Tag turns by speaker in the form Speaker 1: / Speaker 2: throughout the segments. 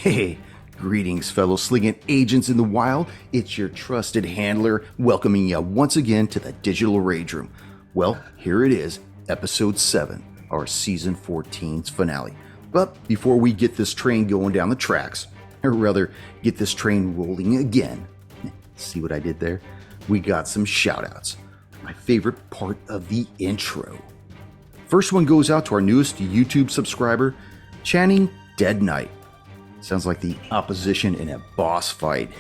Speaker 1: Hey, greetings, fellow slinging agents in the wild. It's your trusted handler welcoming you once again to the Digital Rage Room. Well, here it is, episode 7, our season 14's finale. But before we get this train going down the tracks, or rather, get this train rolling again, see what I did there? We got some shout-outs. My favorite part of the intro. First one goes out to our newest YouTube subscriber, Channing Dead Knight. Sounds like the opposition in a boss fight.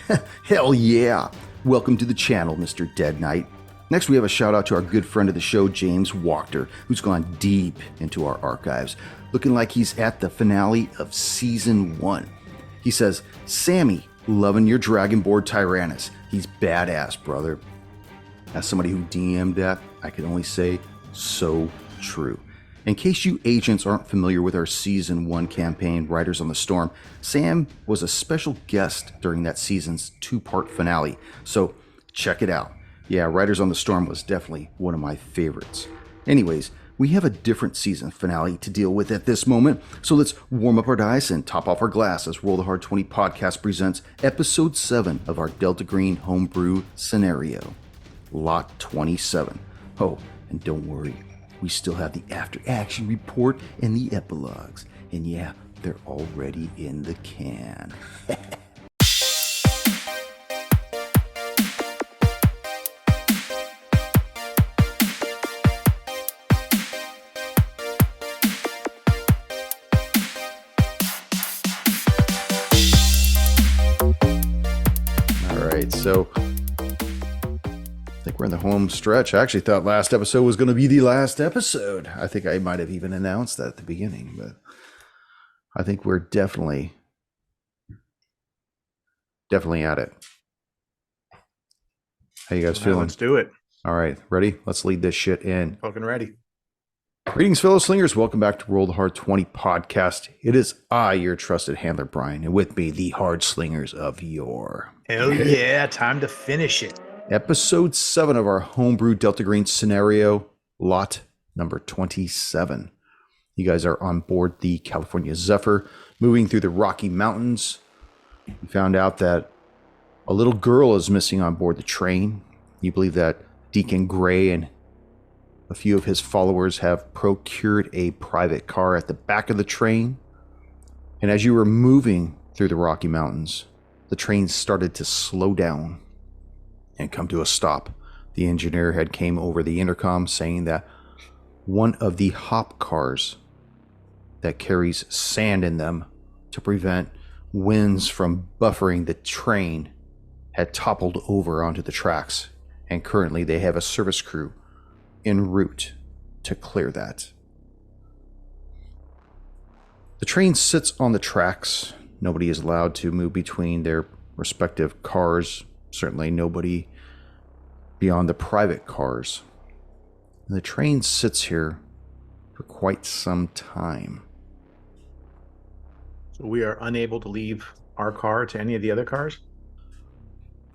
Speaker 1: Hell yeah! Welcome to the channel, Mr. Dead Knight. Next, we have a shout out to our good friend of the show, James Wachter, who's gone deep into our archives, looking like he's at the finale of season 1. He says, Sammy, loving your Dragonborn Tyrannus. He's badass, brother. As somebody who DM'd that, I can only say, so true. In case you agents aren't familiar with our Season 1 campaign, Riders on the Storm, Sam was a special guest during that season's 2-part finale, so check it out. Yeah, Riders on the Storm was definitely one of my favorites. Anyways, we have a different season finale to deal with at this moment, so let's warm up our dice and top off our glass as Roll the Hard 20 podcast presents Episode 7 of our Delta Green Homebrew scenario, Lot 27. Oh, and don't worry. We still have the after action report and the epilogues. And yeah, they're already in the can. All right, so I think we're in the home stretch. I actually thought last episode was going to be the last episode. I think I might have even announced that at the beginning, but I think we're definitely at it. How you guys feeling?
Speaker 2: Let's do it.
Speaker 1: All right, ready? Let's lead this shit in.
Speaker 2: Fucking ready.
Speaker 1: Greetings, fellow slingers. Welcome back to Roll the Hard 20 podcast. It is I, your trusted handler, Brian, and with me, the hard slingers of yore.
Speaker 2: Hell yeah, time to finish it.
Speaker 1: Episode 7 of our homebrew Delta Green scenario, lot number 27. You guys are on board the California Zephyr, moving through the Rocky Mountains. You found out that a little girl is missing on board the train. You believe that Deacon Gray and a few of his followers have procured a private car at the back of the train. And as you were moving through the Rocky Mountains, the train started to slow down and come to a stop. The engineer had came over the intercom saying that one of the hop cars that carries sand in them to prevent winds from buffering the train had toppled over onto the tracks, and currently they have a service crew en route to clear that. The train sits on the tracks. Nobody is allowed to move between their respective cars. Certainly nobody beyond the private cars. And the train sits here for quite some time.
Speaker 2: So we are unable to leave our car to any of the other cars?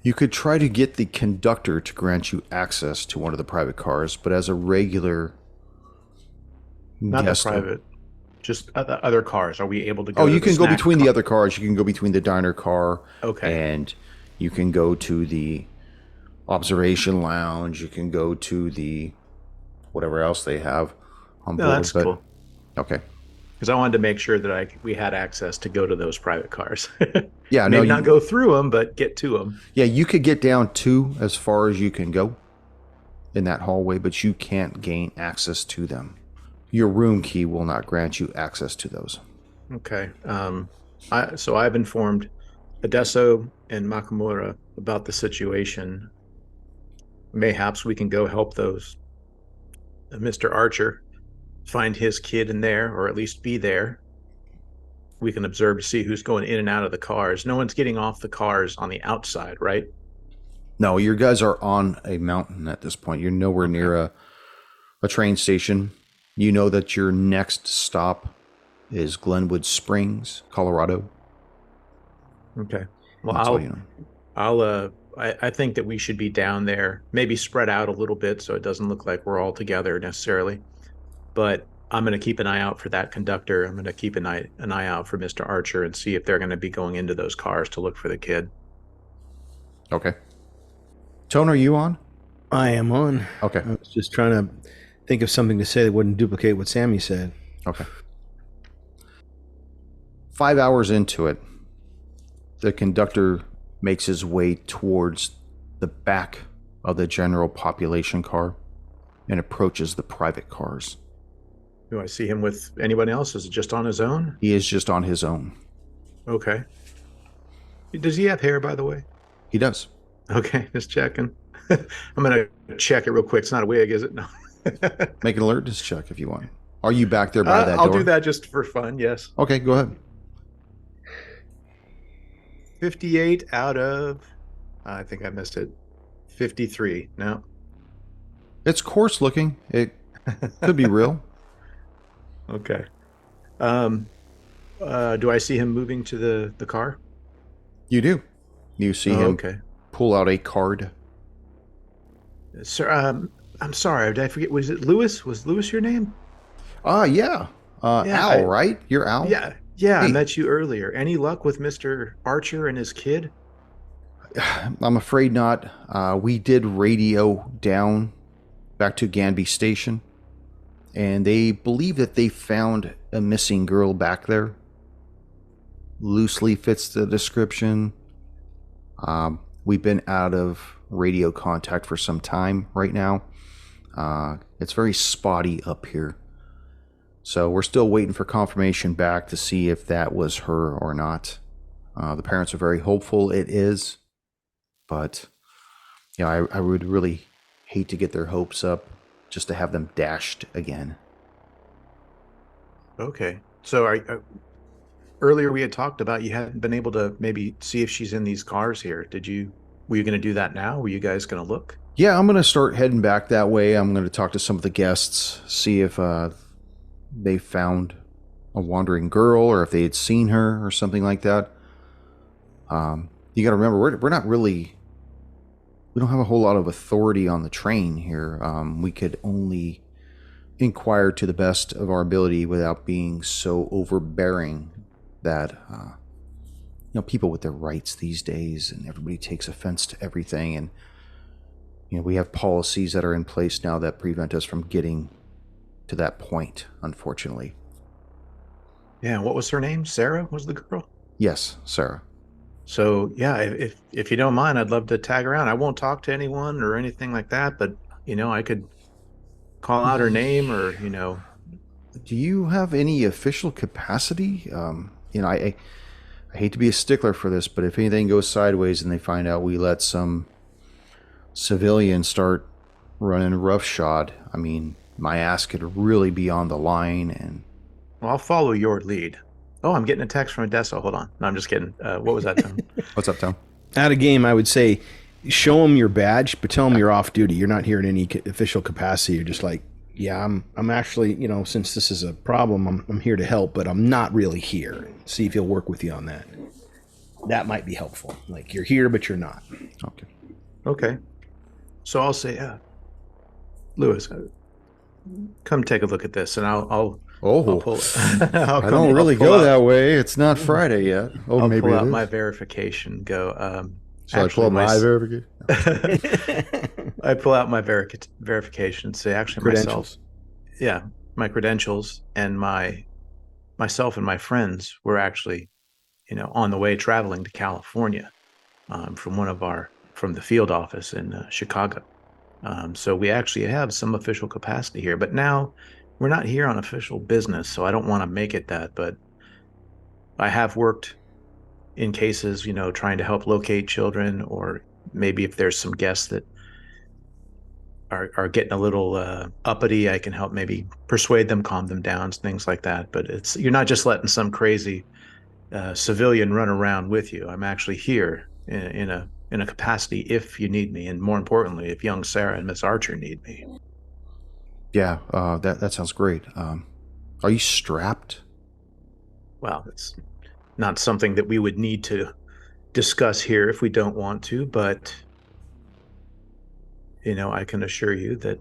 Speaker 1: You could try to get the conductor to grant you access to one of the private cars, but as a regular
Speaker 2: Not
Speaker 1: guest,
Speaker 2: the private, just other cars. Are we able to go?
Speaker 1: Oh,
Speaker 2: to
Speaker 1: you
Speaker 2: the
Speaker 1: can go
Speaker 2: snack
Speaker 1: between
Speaker 2: car?
Speaker 1: the other cars. You can go between the diner car.
Speaker 2: Okay.
Speaker 1: And you can go to the observation lounge. You can go to the whatever else they have on board.
Speaker 2: No, that's cool.
Speaker 1: Okay.
Speaker 2: Because I wanted to make sure that we had access to go to those private cars.
Speaker 1: Yeah,
Speaker 2: Maybe
Speaker 1: no,
Speaker 2: not go through them, but get to them.
Speaker 1: Yeah, you could get down to as far as you can go in that hallway, but you can't gain access to them. Your room key will not grant you access to those.
Speaker 2: Okay. So I've informed Adesso and Makamura about the situation. Mayhaps we can go help those Mr. Archer find his kid in there, or at least be there. We can observe to see who's going in and out of the cars. No one's getting off the cars on the outside, right?
Speaker 1: No, your guys are on a mountain at this point. You're nowhere near a train station. You know that your next stop is Glenwood Springs, Colorado.
Speaker 2: Okay. Well, I think that we should be down there, maybe spread out a little bit so it doesn't look like we're all together necessarily. But I'm going to keep an eye out for that conductor. I'm going to keep an eye out for Mr. Archer and see if they're going to be going into those cars to look for the kid.
Speaker 1: Okay. Tone, are you on?
Speaker 3: I am on.
Speaker 1: Okay.
Speaker 3: I was just trying to think of something to say that wouldn't duplicate what Sammy said.
Speaker 1: Okay. 5 hours into it, the conductor makes his way towards the back of the general population car and approaches the private cars.
Speaker 2: Do I see him with anyone else? Is it just on his own?
Speaker 1: He is just on his own.
Speaker 2: Okay. Does he have hair, by the way?
Speaker 1: He does.
Speaker 2: Okay, just checking. I'm going to check it real quick. It's not a wig, is it? No.
Speaker 1: Make an alertness check if you want. Are you back there by that door?
Speaker 2: I'll do that just for fun, yes.
Speaker 1: Okay, go ahead.
Speaker 2: 58 out of, I think I missed it, 53. No.
Speaker 1: It's coarse looking. It could be real.
Speaker 2: Okay. Do I see him moving to the car?
Speaker 1: You do. You see him
Speaker 2: Okay.
Speaker 1: pull out a card.
Speaker 2: Sir, I'm sorry. Did I forget? Was it Lewis? Was Lewis your name?
Speaker 1: Yeah.
Speaker 2: Yeah,
Speaker 1: Al, right? You're Al?
Speaker 2: Yeah. I
Speaker 1: Hey.
Speaker 2: met you earlier. Any luck with Mr. Archer and his kid?
Speaker 1: I'm afraid not. We did radio down back to Ganby Station, and they believe that they found a missing girl back there. Loosely fits the description. We've been out of radio contact for some time right now. It's very spotty up here. So we're still waiting for confirmation back to see if that was her or not. The parents are very hopeful it is. But, yeah, I would really hate to get their hopes up just to have them dashed again.
Speaker 2: Okay. So earlier we had talked about you hadn't been able to maybe see if she's in these cars here. Were you going to do that now? Were you guys going to look?
Speaker 1: Yeah, I'm going to start heading back that way. I'm going to talk to some of the guests, see if they found a wandering girl or if they had seen her or something like that. You got to remember, we're not really... We don't have a whole lot of authority on the train here. We could only inquire to the best of our ability without being so overbearing that, people with their rights these days, and everybody takes offense to everything. And, we have policies that are in place now that prevent us from getting to that point, unfortunately.
Speaker 2: Yeah. What was her name? Sarah was the girl?
Speaker 1: Yes, Sarah.
Speaker 2: So yeah, if you don't mind, I'd love to tag around. I won't talk to anyone or anything like that, but I could call out her name or
Speaker 1: Do you have any official capacity? I hate to be a stickler for this, but if anything goes sideways and they find out we let some civilian start running roughshod, I mean, my ass could really be on the line. And
Speaker 2: Well, I'll follow your lead. Oh, I'm getting a text from Odessa. Hold on. No, I'm just kidding. What was that, Tom?
Speaker 1: What's up, Tom?
Speaker 3: At a game, I would say, show them your badge, but tell them you're off duty. You're not here in any official capacity. You're just like, yeah, I'm actually, since this is a problem, I'm here to help, but I'm not really here. See if he'll work with you on that. That might be helpful. Like, you're here, but you're not.
Speaker 1: Okay.
Speaker 2: Okay. So I'll say, Lewis, come take a look at this, and I'll pull it.
Speaker 1: I don't really go that way. It's not Friday yet. Oh,
Speaker 2: I'll
Speaker 1: maybe
Speaker 2: pull
Speaker 1: it
Speaker 2: out
Speaker 1: is.
Speaker 2: my verification.
Speaker 1: So I pull up my verification.
Speaker 2: I pull out my verification and say, actually,
Speaker 3: Credentials.
Speaker 2: My credentials and myself and my friends were actually, on the way traveling to California, from the field office in Chicago. So we actually have some official capacity here, but now we're not here on official business, so I don't want to make it that, but I have worked in cases, trying to help locate children, or maybe if there's some guests that are getting a little uppity, I can help maybe persuade them, calm them down, things like that. But you're not just letting some crazy civilian run around with you. I'm actually here in a capacity if you need me, and more importantly, if young Sarah and Miss Archer need me.
Speaker 1: Yeah, that sounds great. Are you strapped?
Speaker 2: Well, it's not something that we would need to discuss here if we don't want to, but I can assure you that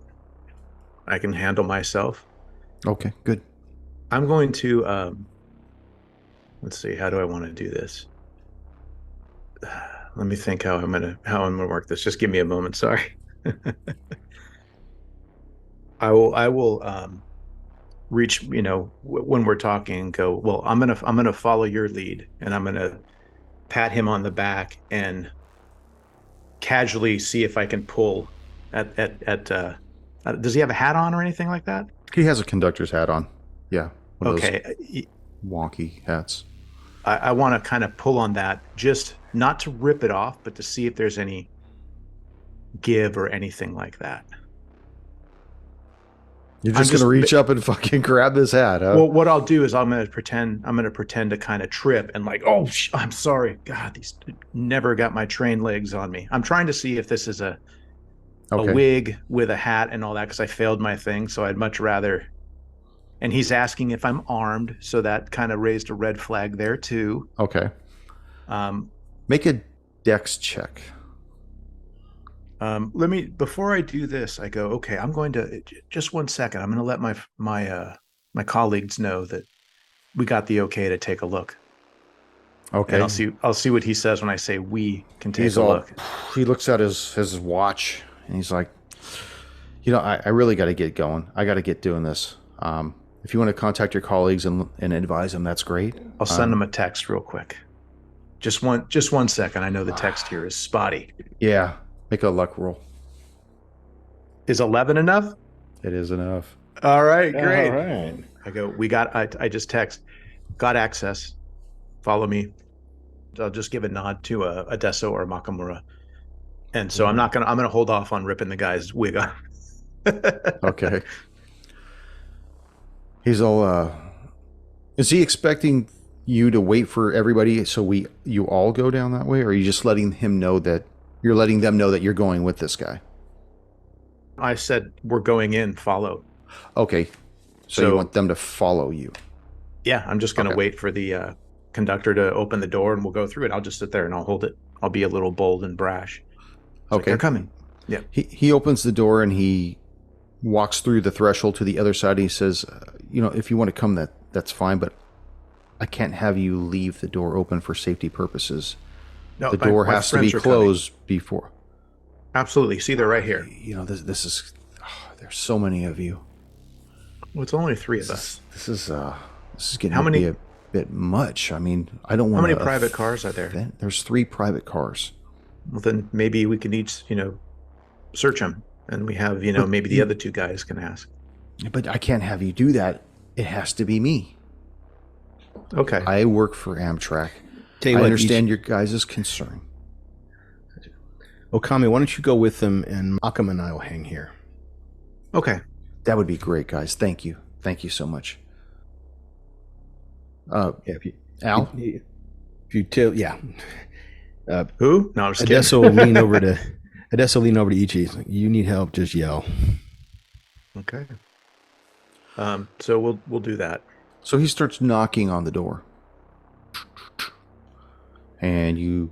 Speaker 2: I can handle myself.
Speaker 1: Okay, good.
Speaker 2: I'm going to let's see, how do I want to do this? Let me think how I'm gonna work this. Just give me a moment. Sorry. I will reach, when we're talking and go, well, I'm gonna follow your lead, and I'm gonna pat him on the back and casually see if I can pull at does he have a hat on or anything like that?
Speaker 1: He has a conductor's hat on. Yeah, one of those
Speaker 2: Okay.
Speaker 1: wonky hats.
Speaker 2: I want to kind of pull on that, just not to rip it off, but to see if there's any give or anything like that.
Speaker 1: You're just going to reach up and fucking grab his hat, huh?
Speaker 2: Well, what I'll do is I'm going to pretend to kind of trip and like, oh, I'm sorry. God, these never got my train legs on me. I'm trying to see if this is a wig with a hat and all that, because I failed my thing. So I'd much rather. And he's asking if I'm armed, so that kind of raised a red flag there too.
Speaker 1: Okay. Make a dex check.
Speaker 2: Before I do this, I go, okay, I'm going to, just 1 second. I'm going to let my colleagues know that we got the okay to take a look.
Speaker 1: Okay.
Speaker 2: And I'll see what he says when I say we can take a look.
Speaker 1: He looks at his watch and he's like, I really got to get going. I got to get doing this. If you want to contact your colleagues and advise them, that's great.
Speaker 2: I'll send them a text real quick. Just 1 second. I know the text here is spotty.
Speaker 1: Yeah. Make a luck roll.
Speaker 2: Is 11 enough?
Speaker 1: It is enough.
Speaker 2: All right, great.
Speaker 3: All right.
Speaker 2: I go, I just text, got access. Follow me. I'll just give a nod to a Deso or a Makamura. And so I'm going to hold off on ripping the guy's wig off.
Speaker 1: Okay. He's all, is he expecting you to wait for everybody so you all go down that way? Or are you just letting them know that you're going with this guy?
Speaker 2: I said, we're going in, follow.
Speaker 1: Okay. So you want them to follow you?
Speaker 2: Yeah, I'm just going to wait for the conductor to open the door and we'll go through it. I'll just sit there and I'll hold it. I'll be a little bold and brash.
Speaker 1: Okay.
Speaker 2: Like, they're coming. Yeah.
Speaker 1: He opens the door and he walks through the threshold to the other side. He says, if you want to come, that's fine, but I can't have you leave the door open for safety purposes. No, the door has to be closed before.
Speaker 2: Absolutely. See, they're right here.
Speaker 1: This is, there's so many of you.
Speaker 2: Well, it's only 3 of us.
Speaker 1: This is getting to be a bit much. I mean, I don't want.
Speaker 2: How many private cars are there?
Speaker 1: There's 3 private cars.
Speaker 2: Well, then maybe we can each, search them, and we have, maybe the other 2 guys can ask.
Speaker 1: But I can't have you do that. It has to be me.
Speaker 2: Okay.
Speaker 1: I work for Amtrak. I understand your guys' concern.
Speaker 3: Okami, why don't you go with them, and Makam and I will hang here.
Speaker 2: Okay.
Speaker 1: That would be great, guys. Thank you. Thank you so much.
Speaker 3: Al? If you tell, yeah.
Speaker 2: Who? No, I'm just kidding.
Speaker 3: Adesso will lean over to Ichi. Like, you need help, just yell.
Speaker 2: Okay. So we'll do that.
Speaker 1: So he starts knocking on the door. And you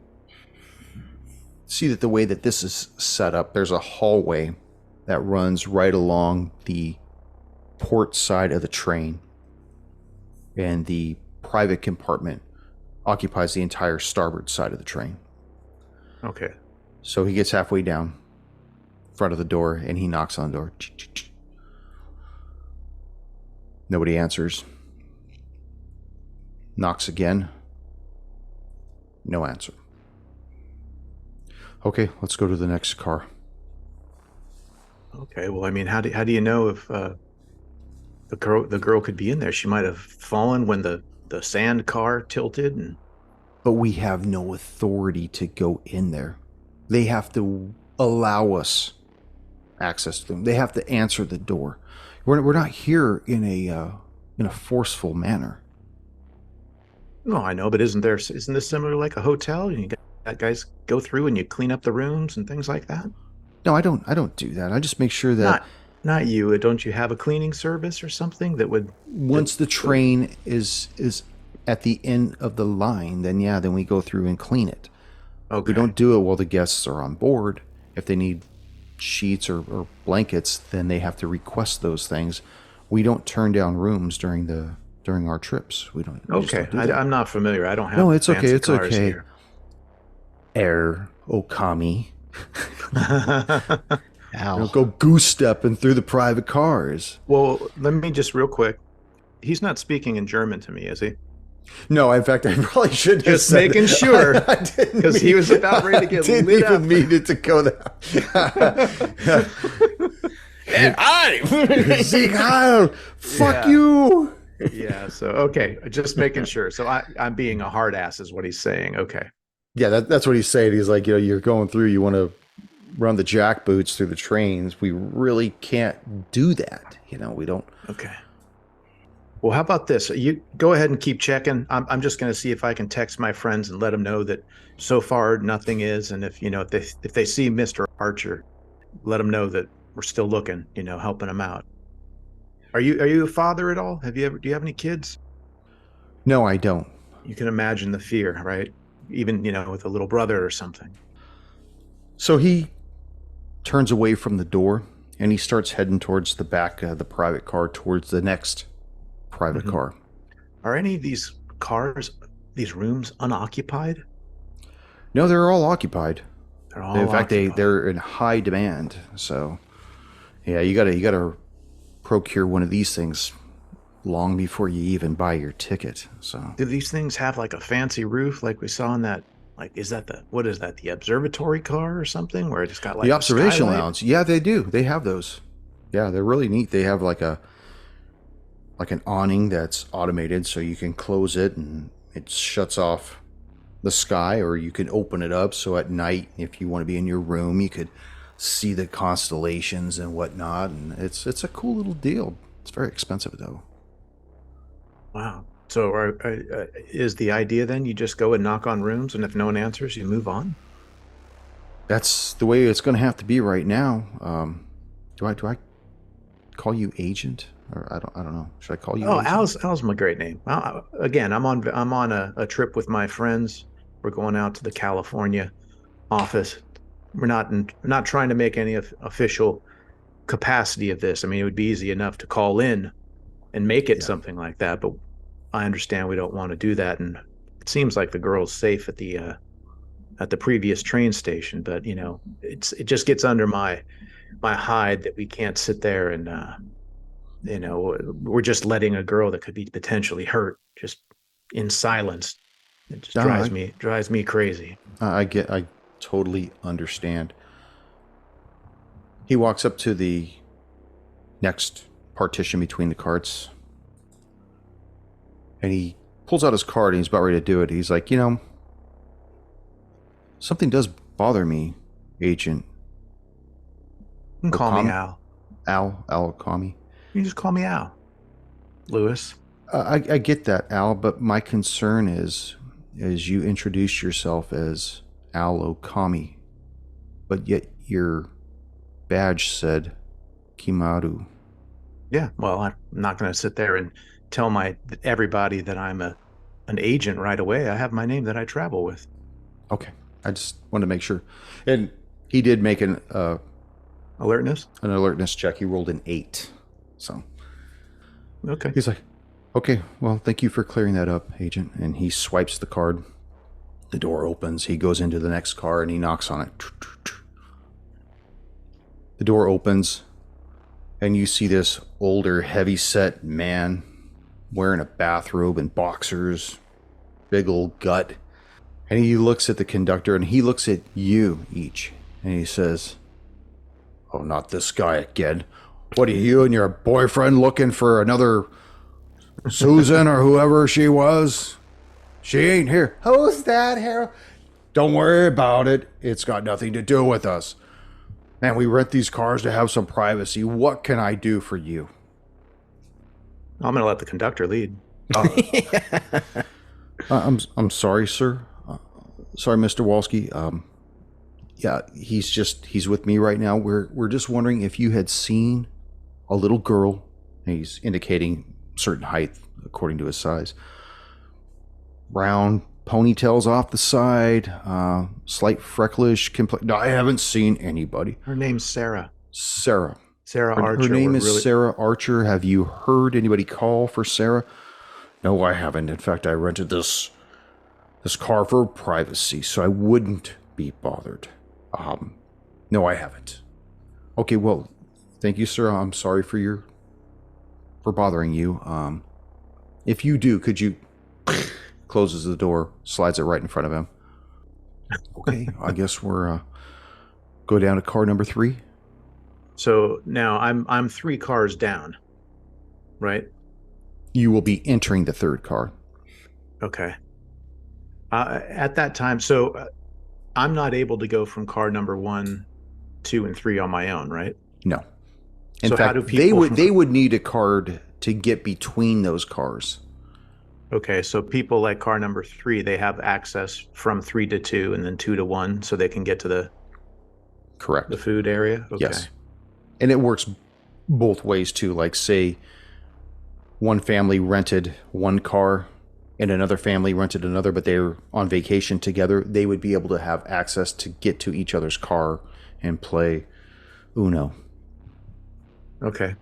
Speaker 1: see that the way that this is set up, there's a hallway that runs right along the port side of the train. And the private compartment occupies the entire starboard side of the train.
Speaker 2: Okay.
Speaker 1: So he gets halfway down front of the door and he knocks on the door. Nobody answers. Knocks again. No answer. Okay, let's go to the next car.
Speaker 2: Okay. Well, I mean, how do you know if the girl could be in there? She might have fallen when the sand car tilted, and.
Speaker 1: But we have no authority to go in there. They have to allow us access to them. They have to answer the door. We're not here in a forceful manner.
Speaker 2: No, I know, but isn't this similar to like a hotel? You got guys go through and you clean up the rooms and things like that?
Speaker 1: No, I don't do that. I just make sure that
Speaker 2: not you. Don't you have a cleaning service or something that would
Speaker 1: once the train is at the end of the line, then we go through and clean it.
Speaker 2: Okay.
Speaker 1: We don't do it while the guests are on board. If they need sheets or blankets, then they have to request those things. we don't turn down rooms during our trips. We don't. We just
Speaker 2: Okay,
Speaker 1: don't do that.
Speaker 2: I'm not familiar. I don't have.
Speaker 1: No, it's okay.
Speaker 2: fancy
Speaker 1: It's
Speaker 2: cars
Speaker 1: okay.
Speaker 2: here.
Speaker 1: Air Okami.
Speaker 3: Ow.
Speaker 1: Go goose stepping through the private cars.
Speaker 2: Well, let me just real quick. He's not speaking in German to me, is he?
Speaker 1: No, in fact, I probably should have
Speaker 2: Just
Speaker 1: said
Speaker 2: making sure,
Speaker 1: because
Speaker 2: he was about ready to get
Speaker 1: didn't
Speaker 2: lit
Speaker 1: even
Speaker 2: up.
Speaker 1: mean it to go there.
Speaker 3: And I.
Speaker 1: Sieg Heil! Fuck
Speaker 2: Yeah.
Speaker 1: you!
Speaker 2: Yeah. So okay, just making sure. So I'm being a hard ass, is what he's saying. Okay.
Speaker 1: Yeah, that's what he's saying. He's like, you're going through. You want to run the jackboots through the trains. We really can't do that. We don't.
Speaker 2: Okay. Well, how about this? You go ahead and keep checking. I'm just going to see if I can text my friends and let them know that so far nothing is, and if they see Mr. Archer, let them know that we're still looking. Helping them out. Are you a father at all? Do you have any kids?
Speaker 1: No, I don't.
Speaker 2: You can imagine the fear, right? Even with a little brother or something.
Speaker 1: So he turns away from the door and he starts heading towards the back of the private car, towards the next private car.
Speaker 2: Are any of these cars, these rooms, unoccupied?
Speaker 1: No, they're all occupied.
Speaker 2: They're all
Speaker 1: In fact,
Speaker 2: occupied.
Speaker 1: they're in high demand. So, yeah, you gotta procure one of these things long before you even buy your ticket. So,
Speaker 2: Do these things have like a fancy roof, like we saw in that? Like, what is that? The observatory car or something, where it's got like
Speaker 1: the
Speaker 2: a
Speaker 1: observation
Speaker 2: skylight?
Speaker 1: lounge, yeah, they do. They have those. Yeah, they're really neat. They have like an awning that's automated, so you can close it and it shuts off the sky, or you can open it up so at night, if you want to be in your room, you could see the constellations and whatnot. And it's a cool little deal. It's very expensive though.
Speaker 2: Wow. So, is the idea then you just go and knock on rooms, and if no one answers, you move on?
Speaker 1: That's the way it's going to have to be right now. Do I call you agent, or I don't know? Should I call you?
Speaker 2: Oh,
Speaker 1: agent?
Speaker 2: Al's my great name. Again, I'm on a trip with my friends. We're going out to the California office. We're not trying to make any official capacity of this. I mean, it would be easy enough to call in and make it something like that, but I understand we don't want to do that. And it seems like the girl's safe at the previous train station, but it just gets under my hide that we can't sit there and we're just letting a girl that could be potentially hurt just in silence. It just drives me crazy.
Speaker 1: I totally understand. He walks up to the next partition between the carts, and he pulls out his card and he's about ready to do it. He's like, something does bother me, Agent.
Speaker 2: You can call me Al.
Speaker 1: Al Okami.
Speaker 2: You can just call me Al. Lewis.
Speaker 1: I get that, Al, but my concern is you introduced yourself as Al Okami, but yet your badge said Kimaru.
Speaker 2: Yeah, well, I'm not going to sit there and tell everybody that I'm an agent right away. I have my name that I travel with.
Speaker 1: Okay, I just wanted to make sure. And he did make an alertness check. He rolled an 8. So
Speaker 2: okay,
Speaker 1: he's like, okay, well, thank you for clearing that up, Agent. And he swipes the card. The door opens. He goes into the next car and he knocks on it. The door opens, and you see this older, heavy-set man wearing a bathrobe and boxers, big old gut. And he looks at the conductor, and he looks at you each, and he says, "Oh, not this guy again. What are you and your boyfriend looking for another Susan or whoever she was? She ain't here." "Who's that, Harold?" "Don't worry about it. It's got nothing to do with us. Man, we rent these cars to have some privacy. What can I do for you?"
Speaker 2: I'm going to let the conductor lead.
Speaker 1: I'm sorry, sir. Sorry, Mr. Walski. Yeah, he's with me right now. We're just wondering if you had seen a little girl. And he's indicating certain height according to his size. Brown ponytails off the side, slight frecklish complexion. No, I haven't seen anybody.
Speaker 2: Her name's Sarah.
Speaker 1: Sarah.
Speaker 2: Sarah
Speaker 1: Her
Speaker 2: Archer.
Speaker 1: name
Speaker 2: We're
Speaker 1: is
Speaker 2: really
Speaker 1: Sarah Archer. Have you heard anybody call for Sarah? No, I haven't. In fact, I rented this car for privacy, so I wouldn't be bothered. No, I haven't. Okay, well, thank you, sir. I'm sorry for bothering you. If you do, could you closes the door, slides it right in front of him. Okay, I guess we're go down to car number 3.
Speaker 2: So now I'm 3 cars down, right?
Speaker 1: You will be entering the 3rd car.
Speaker 2: Okay. At that time, so I'm not able to go from car number 1, 2, and 3 on my own, right?
Speaker 1: No. In
Speaker 2: So how
Speaker 1: fact,
Speaker 2: do people
Speaker 1: they would need a card to get between those cars.
Speaker 2: Okay, so people like car number 3, they have access from 3 to 2 and then 2 to 1, so they can get to the
Speaker 1: Correct.
Speaker 2: food area. Okay.
Speaker 1: Yes. And it works both ways too. Like, say one family rented one car and another family rented another, but they were on vacation together, they would be able to have access to get to each other's car and play Uno.
Speaker 2: Okay.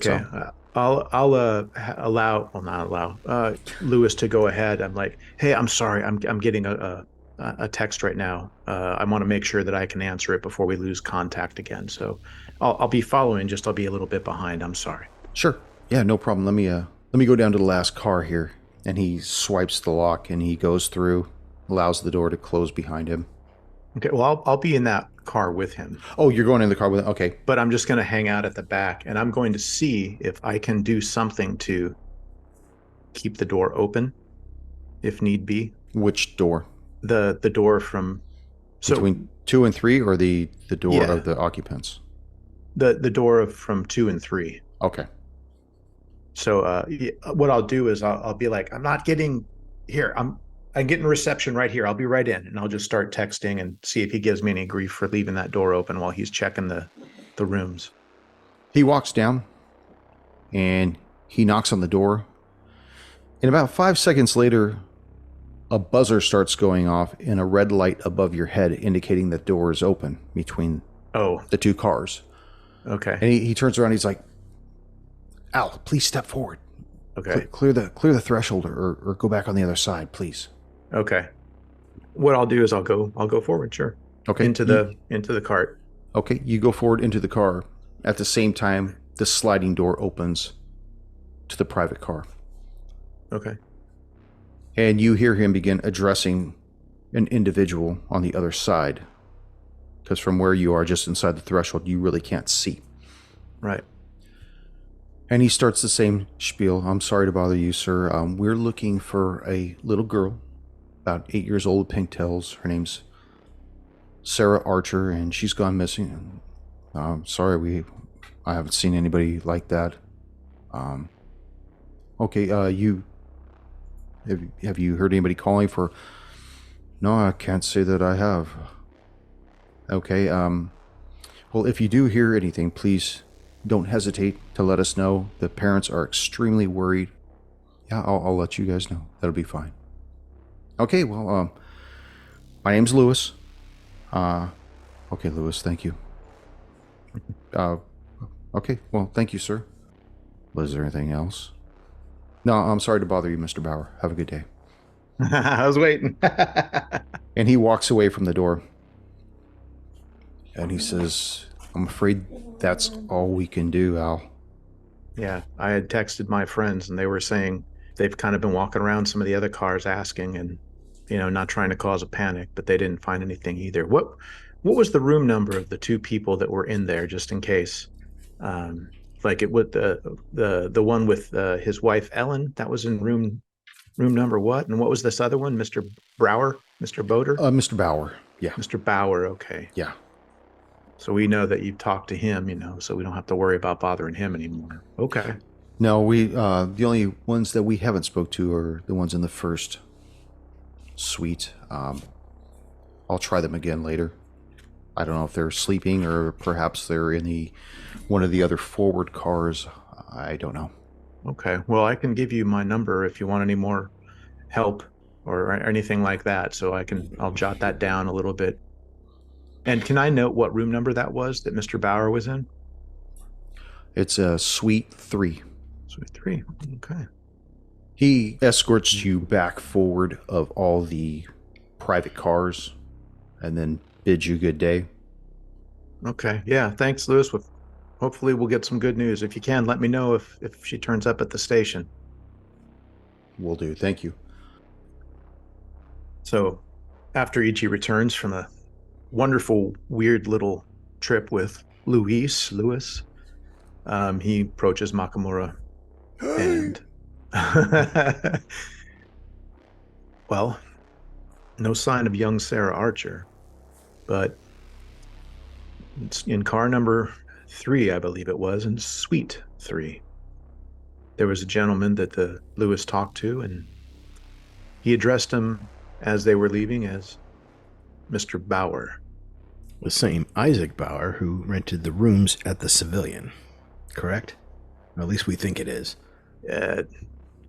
Speaker 1: So,
Speaker 2: I'll not allow Lewis to go ahead. I'm like, hey, I'm sorry, I'm getting a text right now. I want to make sure that I can answer it before we lose contact again. So I'll be following. I'll be a little bit behind. I'm sorry.
Speaker 1: sure. Yeah, no problem. Let me go down to the last car here. And he swipes the lock and he goes through, allows the door to close behind him.
Speaker 2: Okay. Well, I'll be in that car with him.
Speaker 1: Oh, you're going in the car with him? Okay.
Speaker 2: But I'm just going to hang out at the back, and I'm going to see if I can do something to keep the door open, if need be.
Speaker 1: Which door?
Speaker 2: The door from
Speaker 1: Between 2 and 3, or the door of the occupants?
Speaker 2: The door from 2 and 3.
Speaker 1: Okay.
Speaker 2: So what I'll do is I'll be like, I'm not getting here. I'm getting reception right here. I'll be right in, and I'll just start texting and see if he gives me any grief for leaving that door open while he's checking the rooms.
Speaker 1: He walks down and he knocks on the door. And about 5 seconds later, a buzzer starts going off and a red light above your head indicating the door is open between the 2 cars.
Speaker 2: Okay.
Speaker 1: And he turns around. He's like, Al, please step forward.
Speaker 2: Okay.
Speaker 1: Clear the threshold or go back on the other side, please.
Speaker 2: Okay. What I'll do is I'll go forward, sure.
Speaker 1: Okay.
Speaker 2: Into the cart.
Speaker 1: Okay, you go forward into the car. At the same time, the sliding door opens to the private car.
Speaker 2: Okay.
Speaker 1: And you hear him begin addressing an individual on the other side. Because from where you are, just inside the threshold, you really can't see.
Speaker 2: Right.
Speaker 1: And he starts the same spiel. I'm sorry to bother you, sir. We're looking for a little girl, about 8 years old with pigtails. Her name's Sarah Archer, and she's gone missing. Sorry, I haven't seen anybody like that. Okay, have you heard anybody calling for? No, I can't say that I have. Okay, well, if you do hear anything, please don't hesitate to let us know. The parents are extremely worried. Yeah, I'll let you guys know. That'll be fine. Okay, well, my name's Lewis. Okay, Lewis, thank you. Okay, well, thank you, sir. Was there anything else? No, I'm sorry to bother you, Mr. Bauer. Have a good day.
Speaker 2: I was waiting.
Speaker 1: And he walks away from the door. And he says, I'm afraid that's all we can do, Al.
Speaker 2: Yeah, I had texted my friends, and they were saying they've kind of been walking around some of the other cars asking, and not trying to cause a panic, but they didn't find anything either. What was the room number of the 2 people that were in there, just in case? Like it with the one with his wife Ellen, that was in room number what? And what was this other one, Mr. Brower, Mr. Boder?
Speaker 1: Mr. Bauer. Yeah.
Speaker 2: Mr. Bauer. Okay.
Speaker 1: Yeah.
Speaker 2: So we know that you've talked to him, so we don't have to worry about bothering him anymore. Okay.
Speaker 1: No, we the only ones that we haven't spoke to are the ones in the first suite. I'll try them again later. I don't know if they're sleeping or perhaps they're in one of the other forward cars. I don't know.
Speaker 2: Okay. Well, I can give you my number if you want any more help or anything like that. So I'll jot that down a little bit And can I note what room number that was that Mr. Bauer was in?
Speaker 1: It's a suite 3.
Speaker 2: Suite 3. Okay.
Speaker 1: He escorts you back forward of all the private cars and then bids you good day.
Speaker 2: Okay. Yeah. Thanks, Lewis. Hopefully we'll get some good news. If you can, let me know if she turns up at the station.
Speaker 1: Will do. Thank you.
Speaker 2: So after Ichi returns from a wonderful, weird little trip with Lewis, he approaches Makamura and well, no sign of young Sarah Archer, but in car number 3, I believe it was, in suite 3, there was a gentleman that the Lewis talked to, and he addressed him as they were leaving as Mr. Bauer.
Speaker 3: The same Isaac Bauer who rented the rooms at the Civilian, correct? Or at least we think it is.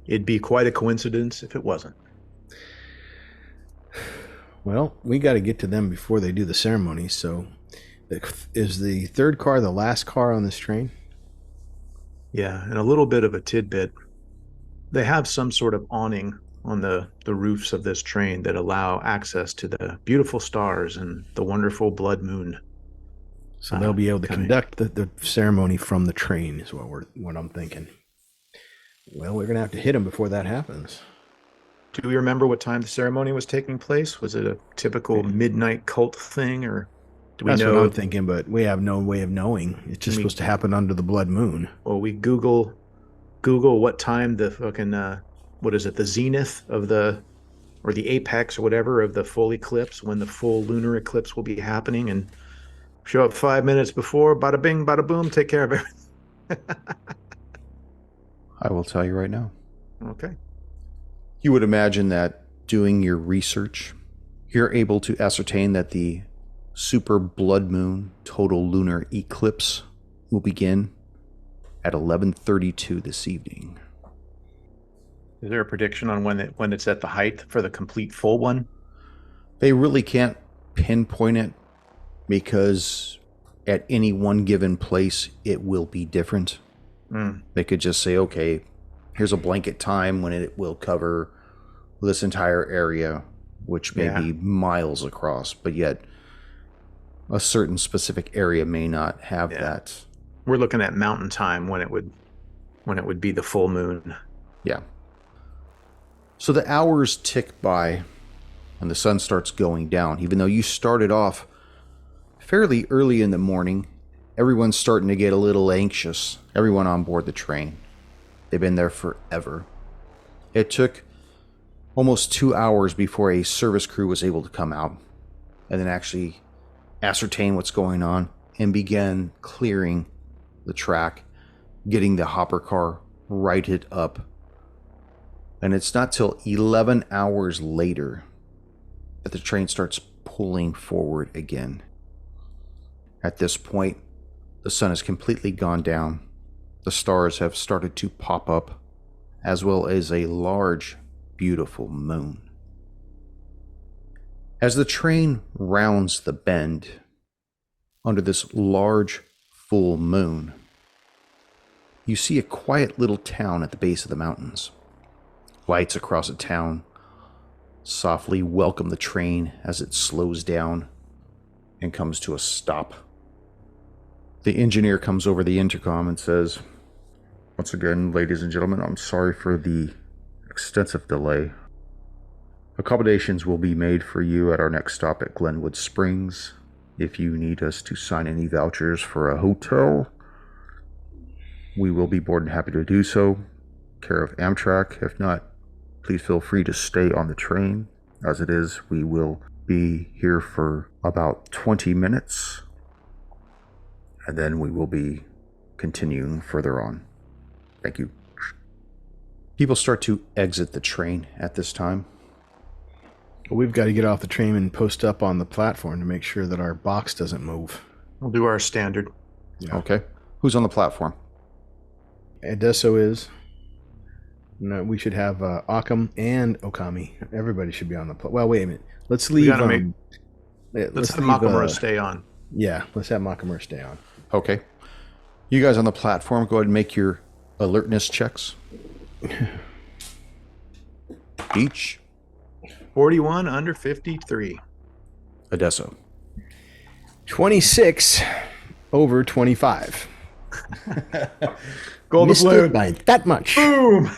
Speaker 2: It'd be quite a coincidence if it wasn't.
Speaker 3: Well, we got to get to them before they do the ceremony, so is the third car the last car on this train?
Speaker 2: Yeah, and a little bit of a tidbit. They have some sort of awning on the roofs of this train that allow access to the beautiful stars and the wonderful blood moon.
Speaker 3: So they'll be able to conduct the ceremony from the train is what I'm thinking. Well, we're going to have to hit them before that happens.
Speaker 2: Do we remember what time the ceremony was taking place? Was it a typical midnight cult thing, or do we know?
Speaker 3: That's what I'm thinking, but we have no way of knowing. It's just supposed to happen under the blood moon.
Speaker 2: Well, we Google what time the fucking what is it, the zenith of the apex or whatever of the full eclipse, when the full lunar eclipse will be happening, and show up 5 minutes before, bada bing, bada boom, take care of everything.
Speaker 1: I will tell you right now.
Speaker 2: Okay.
Speaker 1: You would imagine that doing your research, you're able to ascertain that the super blood moon total lunar eclipse will begin at 11:32 this evening.
Speaker 2: Is there a prediction on when it's at the height for the complete full one?
Speaker 1: They really can't pinpoint it because at any one given place it will be different. They could just say, okay, here's a blanket time when it will cover this entire area, which may be miles across, but yet a certain specific area may not have that.
Speaker 2: We're looking at mountain time when it would be the full moon.
Speaker 1: Yeah. So the hours tick by and the sun starts going down. Even though you started off fairly early in the morning, everyone's starting to get a little anxious. Everyone on board the train. They've been there forever. It took almost 2 hours before a service crew was able to come out and then actually ascertain what's going on and begin clearing the track, getting the hopper car righted up. And it's not till 11 hours later that the train starts pulling forward again. At this point, the sun has completely gone down. The stars have started to pop up, as well as a large, beautiful moon. As the train rounds the bend under this large, full moon, you see a quiet little town at the base of the mountains. Lights across the town softly welcome the train as it slows down and comes to a stop. The engineer comes over the intercom and says, "Once again, ladies and gentlemen, I'm sorry for the extensive delay. Accommodations will be made for you at our next stop at Glenwood Springs. If you need us to sign any vouchers for a hotel, we will be more than happy to do so. Care of Amtrak. If not, please feel free to stay on the train. As it is, we will be here for about 20 minutes, and then we will be continuing further on. Thank you." People start to exit the train at this time.
Speaker 3: We've got to get off the train and post up on the platform to make sure that our box doesn't move.
Speaker 2: We'll do our standard.
Speaker 3: Yeah.
Speaker 1: Okay. Who's on the platform?
Speaker 3: Edesso is. No, we should have Akam and Okami. Everybody should be on the platform. Well, wait a minute. Let's leave.
Speaker 2: Let's have Makamura stay on.
Speaker 3: Yeah, let's have Makamura stay on.
Speaker 1: Okay. You guys on the platform, go ahead and make your alertness checks. Each.
Speaker 2: 41 under 53.
Speaker 1: Adesso.
Speaker 3: 26 over 25.
Speaker 2: Golden
Speaker 3: Missed
Speaker 2: balloon.
Speaker 3: it by that much.
Speaker 2: Boom.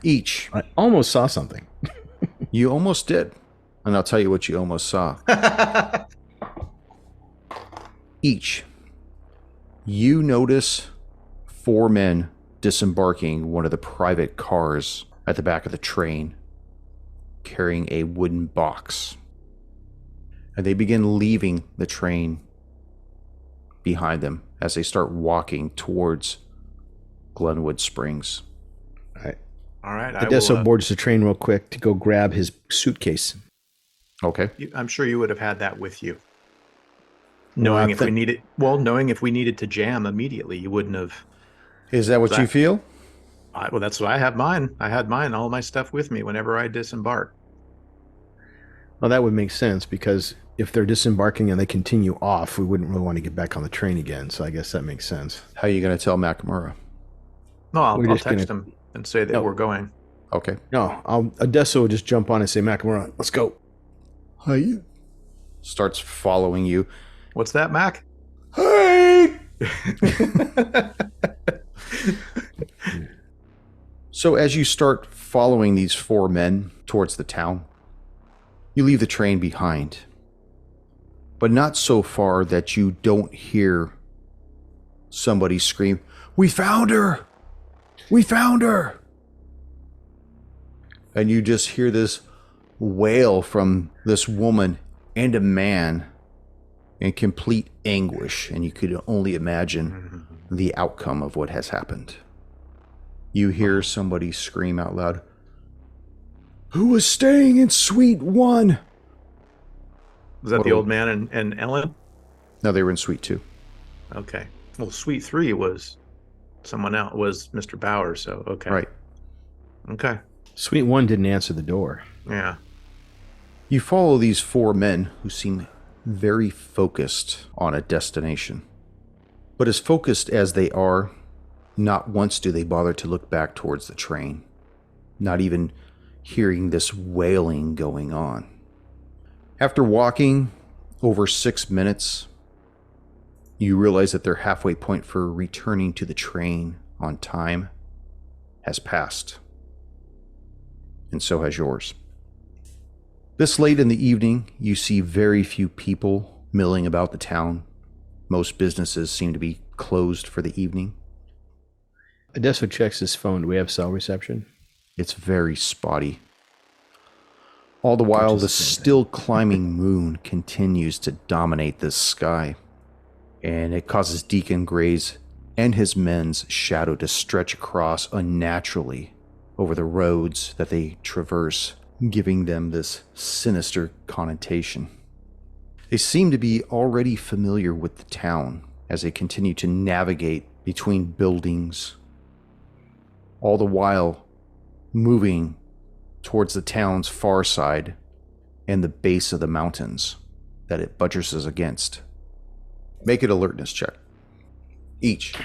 Speaker 1: Each.
Speaker 3: I almost saw something.
Speaker 1: You almost did. And I'll tell you what you almost saw. Each. You notice 4 men disembarking one of the private cars at the back of the train, carrying a wooden box. And they begin leaving the train behind them as they start walking towards Glenwood Springs.
Speaker 2: All right.
Speaker 3: Adesso boards the train real quick to go grab his suitcase.
Speaker 1: Okay.
Speaker 2: I'm sure you would have had that with you. Knowing if we needed to jam immediately, you wouldn't have.
Speaker 1: Is that what you feel?
Speaker 2: Well, that's why I have mine. I had all my stuff with me whenever I disembark.
Speaker 3: Well, that would make sense because if they're disembarking and they continue off, we wouldn't really want to get back on the train again. So I guess that makes sense.
Speaker 1: How are you going to tell Nakamura?
Speaker 2: No, I'll text him and say that we're going.
Speaker 1: Okay.
Speaker 3: No, Adesso will just jump on and say, Makamura, let's go.
Speaker 1: Hi. Starts following you.
Speaker 2: What's that, Mac?
Speaker 1: Hey! So as you start following these 4 men towards the town, you leave the train behind. But not so far that you don't hear somebody scream, "We found her! We found her!" And you just hear this wail from this woman and a man in complete anguish, and you could only imagine the outcome of what has happened. You hear somebody scream out loud, "Who was staying in Suite 1?
Speaker 2: Was that the old man and Ellen?
Speaker 1: No, they were in Suite 2.
Speaker 2: Okay. Well, Suite 3 was someone else, was Mr. Bauer, so okay.
Speaker 1: Right.
Speaker 2: Okay.
Speaker 3: Suite 1 didn't answer the door.
Speaker 2: Yeah.
Speaker 1: You follow these 4 men who seem very focused on a destination. But as focused as they are, not once do they bother to look back towards the train, not even hearing this wailing going on. After walking over 6 minutes, you realize that their halfway point for returning to the train on time has passed. And so has yours. This late in the evening, you see very few people milling about the town. Most businesses seem to be closed for the evening.
Speaker 3: Adesso checks his phone. Do we have cell reception?
Speaker 1: It's very spotty. All the while, the still climbing moon continues to dominate this sky, and it causes Deacon Gray's and his men's shadow to stretch across unnaturally over the roads that they traverse, giving them this sinister connotation. They seem to be already familiar with the town as they continue to navigate between buildings, all the while moving towards the town's far side and the base of the mountains that it buttresses against. Make an alertness check. Each.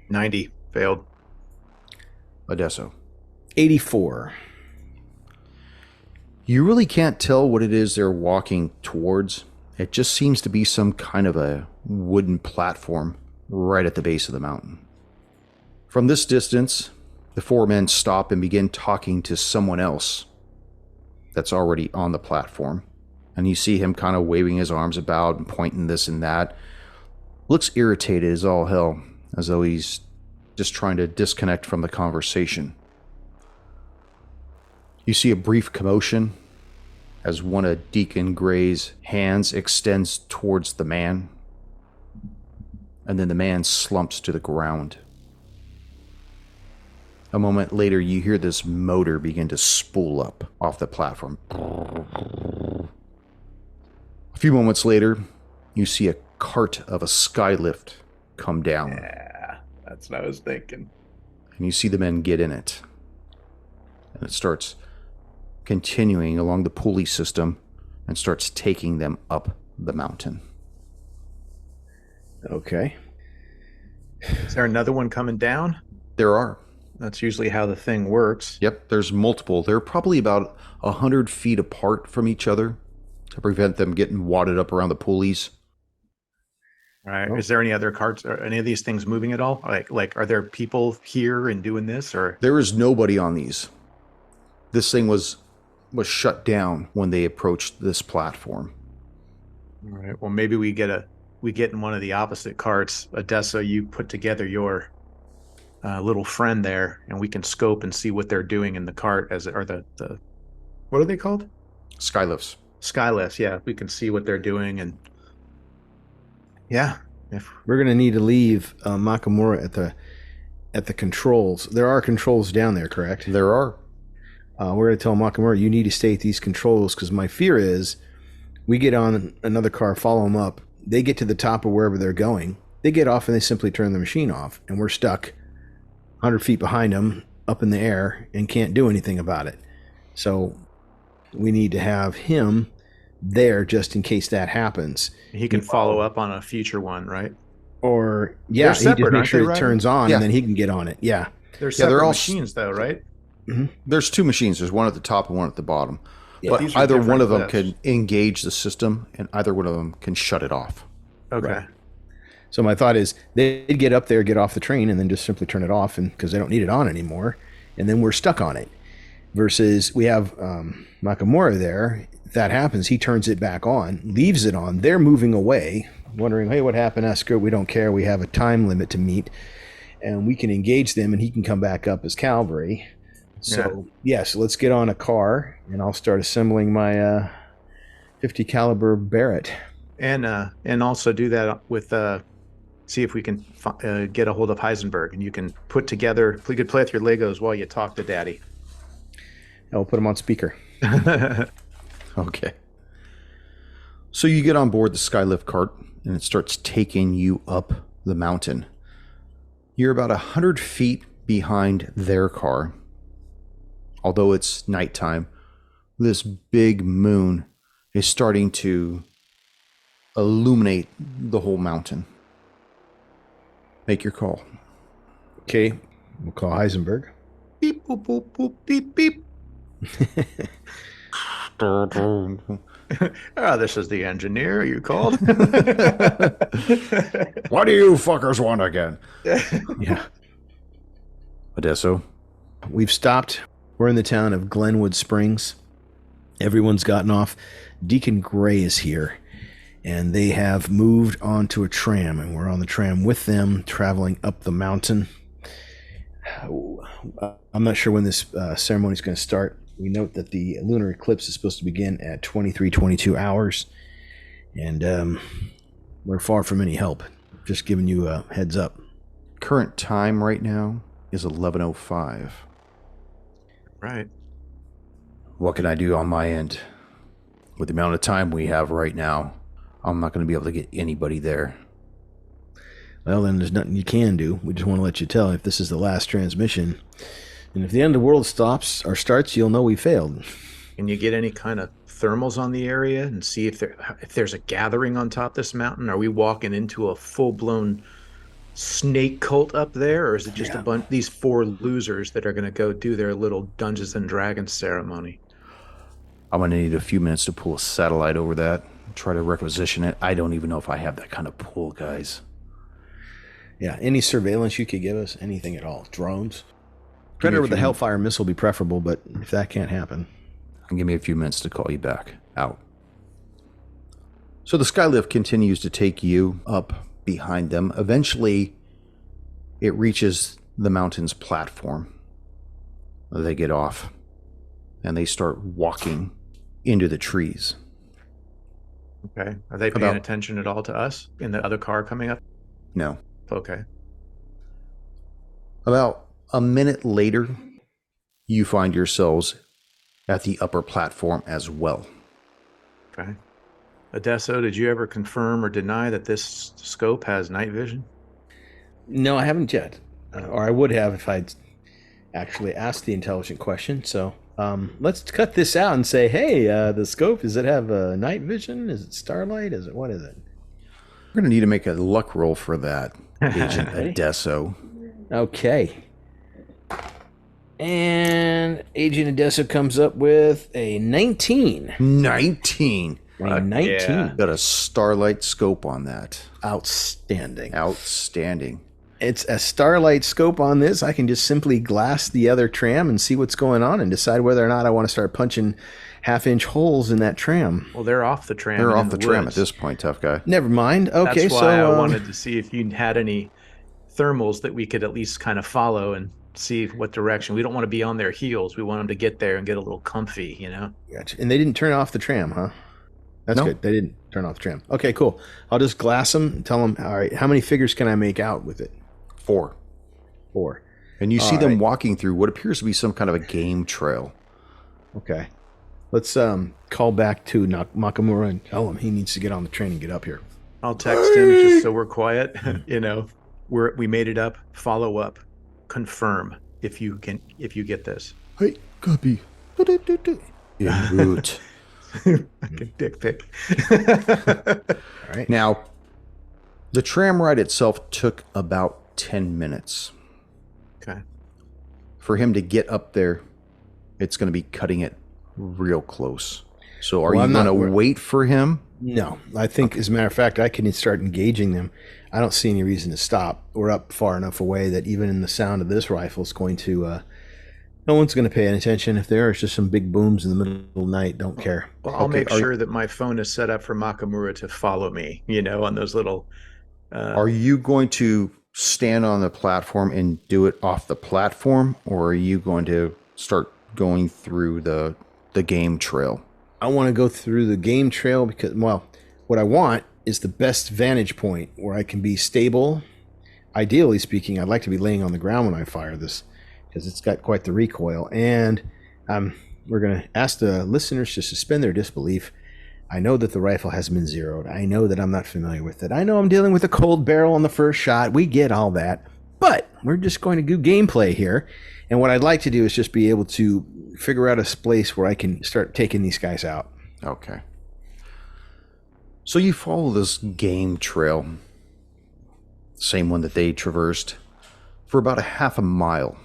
Speaker 2: 90. Failed.
Speaker 1: Adesso.
Speaker 3: 84.
Speaker 1: You really can't tell what it is they're walking towards. It just seems to be some kind of a wooden platform right at the base of the mountain. From this distance, the 4 men stop and begin talking to someone else that's already on the platform. And you see him kind of waving his arms about and pointing this and that. Looks irritated as all hell, as though he's just trying to disconnect from the conversation. You see a brief commotion as one of Deacon Gray's hands extends towards the man, and then the man slumps to the ground. A moment later, you hear this motor begin to spool up off the platform. A few moments later, you see a cart of a skylift come down.
Speaker 2: Yeah, that's what I was thinking.
Speaker 1: And you see the men get in it. And it starts continuing along the pulley system and starts taking them up the mountain.
Speaker 3: Okay.
Speaker 2: Is there another one coming down?
Speaker 1: There are.
Speaker 2: That's usually how the thing works.
Speaker 1: Yep, there's multiple. They're probably about 100 feet apart from each other to prevent them getting wadded up around the pulleys.
Speaker 2: All right. Is there any other carts or any of these things moving at all? Like, are there people here and doing this, or?
Speaker 1: There is nobody on these. This thing was shut down when they approached this platform.
Speaker 2: All right. Well, maybe we get in one of the opposite carts. Odessa, you put together your little friend there, and we can scope and see what they're doing in the cart. What are they called?
Speaker 1: Skylifts.
Speaker 2: Skylifts. Yeah, we can see what they're doing, and yeah, if
Speaker 3: We're going to need to leave Makamura at the controls. There are controls down there, correct?
Speaker 1: There are.
Speaker 3: We're going to tell Makamura, you need to stay at these controls, because my fear is we get on another car, follow them up. They get to the top of wherever they're going. They get off and they simply turn the machine off, and we're stuck 100 feet behind them up in the air and can't do anything about it. So we need to have him there just in case that happens.
Speaker 2: he can follow up on a future one, right?
Speaker 3: Or, yeah,
Speaker 2: They're
Speaker 3: he just
Speaker 2: separate,
Speaker 3: make
Speaker 2: aren't
Speaker 3: sure
Speaker 2: they,
Speaker 3: it
Speaker 2: Ryan?
Speaker 3: turns on,
Speaker 1: Yeah.
Speaker 3: and then he can get on it. Yeah.
Speaker 2: They're separate
Speaker 1: they're all
Speaker 2: machines, though, right?
Speaker 1: There's two machines. There's one at the top and one at the bottom.
Speaker 3: Yeah,
Speaker 1: But
Speaker 2: these are
Speaker 1: either one
Speaker 2: different
Speaker 1: of them
Speaker 2: lifts.
Speaker 1: can engage the system, and either one of them can shut it off.
Speaker 2: Okay.
Speaker 3: Right. So my thought is they'd get up there, get off the train, and then just simply turn it off, and because they don't need it on anymore, and then we're stuck on it. Versus we have Makamura there. If that happens, he turns it back on, leaves it on. They're moving away, wondering, hey, what happened? Screw it, we don't care. We have a time limit to meet, and we can engage them, and he can come back up as cavalry. So yes, let's get on a car, and I'll start assembling my 50 caliber Barrett.
Speaker 2: And also do that with see if we can get a hold of Heisenberg, and you can put together. We could play with your Legos while you talk to Daddy.
Speaker 3: I'll put him on speaker.
Speaker 1: Okay. So you get on board the Skylift cart, and it starts taking you up the mountain. You're about 100 feet behind their car. Although it's nighttime, this big moon is starting to illuminate the whole mountain. Make your call.
Speaker 3: Okay, we'll call Heisenberg.
Speaker 2: Beep boop boop boop beep beep. This is the engineer you called.
Speaker 1: What do you fuckers want again?
Speaker 3: Yeah.
Speaker 1: Odesso.
Speaker 3: We've stopped. We're in the town of Glenwood Springs. Everyone's gotten off. Deacon Gray is here, and they have moved onto a tram, and we're on the tram with them, traveling up the mountain. I'm not sure when this ceremony is going to start. We note that the lunar eclipse is supposed to begin at 23:22 hours, and we're far from any help. Just giving you a heads up.
Speaker 1: Current time right now is 11:05.
Speaker 2: Right.
Speaker 1: What can I do on my end? With the amount of time we have right now, I'm not going to be able to get anybody there.
Speaker 3: Well, then there's nothing you can do. We just want to let you tell if this is the last transmission. And if the end of the world stops or starts, you'll know we failed.
Speaker 2: Can you get any kind of thermals on the area and see if there's a gathering on top of this mountain? Are we walking into a full-blown snake cult up there, or is it just a bunch these four losers that are going to go do their little Dungeons and Dragons ceremony?
Speaker 1: I'm going to need a few minutes to pull a satellite over that, try to requisition it. I don't even know if I have that kind of pull, guys.
Speaker 3: Yeah, any surveillance you could give us, anything at all. Drones. Predator with the Hellfire missile would be preferable, but if that can't happen.
Speaker 1: Give me a few minutes to call you back. Out. So the Skylift continues to take you up behind them. Eventually, it reaches the mountain's platform. They get off, and they start walking into the trees.
Speaker 2: Okay. Are they paying attention at all to us in the other car coming up?
Speaker 1: No.
Speaker 2: Okay.
Speaker 1: About a minute later, you find yourselves at the upper platform as well.
Speaker 2: Okay. Odesso, did you ever confirm or deny that this scope has night vision?
Speaker 3: No, I haven't yet. Or I would have if I'd actually asked the intelligent question. So Let's cut this out and say, hey, the scope, does it have night vision? Is it starlight? What is it?
Speaker 1: We're going to need to make a luck roll for that, Agent Adesso.
Speaker 3: Okay. And Agent Adesso comes up with a 19.
Speaker 1: 19.
Speaker 3: A 19.
Speaker 2: Yeah.
Speaker 1: Got a starlight scope on that.
Speaker 3: Outstanding.
Speaker 1: Outstanding.
Speaker 3: It's a starlight scope on this. I can just simply glass the other tram and see what's going on and decide whether or not I want to start punching half-inch holes in that tram.
Speaker 2: Well, they're off the tram.
Speaker 1: They're
Speaker 2: and
Speaker 1: off
Speaker 2: in
Speaker 1: the
Speaker 2: the
Speaker 1: tram at
Speaker 2: woods.
Speaker 1: this point, tough guy.
Speaker 3: Never mind. Okay,
Speaker 2: That's why
Speaker 3: so
Speaker 2: I wanted to see if you had any thermals that we could at least kind of follow and see what direction. We don't want to be on their heels. We want them to get there and get a little comfy, you know?
Speaker 3: Gotcha. And they didn't turn off the tram, huh? That's
Speaker 1: No.
Speaker 3: good. They didn't turn off the tram. Okay, cool. I'll just glass them and tell them, all right, how many figures can I make out with it?
Speaker 1: 4.
Speaker 3: 4.
Speaker 1: And you see
Speaker 3: All
Speaker 1: them
Speaker 3: right.
Speaker 1: walking through what appears to be some kind of a game trail.
Speaker 3: Okay. Let's call back to Makamura and tell him he needs to get on the train and get up here.
Speaker 2: I'll text him just so we're quiet. You know, we made it up. Follow up. Confirm if you get this.
Speaker 1: Hey, copy. En route.
Speaker 2: Fucking dick pic.
Speaker 3: All right.
Speaker 1: Now, the tram ride itself took about 10 minutes.
Speaker 2: Okay.
Speaker 1: For him to get up there, it's going to be cutting it real close. So are
Speaker 3: Well, I'm
Speaker 1: you going
Speaker 3: not
Speaker 1: to
Speaker 3: wor-
Speaker 1: wait for him?
Speaker 3: No, I think, as a matter of fact, I can start engaging them. I don't see any reason to stop. We're up far enough away that even in the sound of this rifle is going to, no one's going to pay any attention. If there is just some big booms in the middle of the night, don't care.
Speaker 2: Well, I'll
Speaker 1: Okay,
Speaker 2: make sure that my phone is set up for Makamura to follow me, you know, on those little...
Speaker 1: Are you going to stand on the platform and do it off the platform, or are you going to start going through the game trail?
Speaker 3: I want to go through the game trail because, well, what I want is the best vantage point where I can be stable. Ideally speaking, I'd like to be laying on the ground when I fire this because it's got quite the recoil. And we're going to ask the listeners to suspend their disbelief. I know that the rifle hasn't been zeroed. I know that I'm not familiar with it. I know I'm dealing with a cold barrel on the first shot. We get all that. But we're just going to do gameplay here. And what I'd like to do is just be able to figure out a place where I can start taking these guys out.
Speaker 1: Okay. So you follow this game trail, same one that they traversed, for about a half a mile.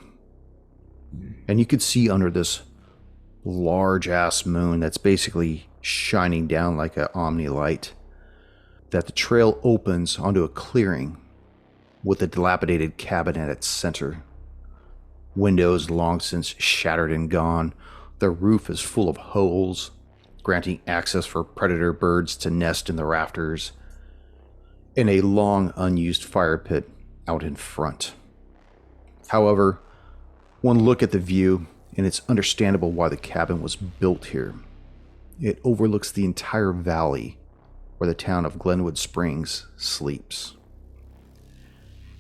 Speaker 1: And you could see under this large-ass moon that's basically shining down like an omni light that the trail opens onto a clearing with a dilapidated cabin at its center. Windows long since shattered and gone. The roof is full of holes, granting access for predator birds to nest in the rafters, and a long unused fire pit out in front. However, one look at the view, and it's understandable why the cabin was built here. It overlooks the entire valley where the town of Glenwood Springs sleeps.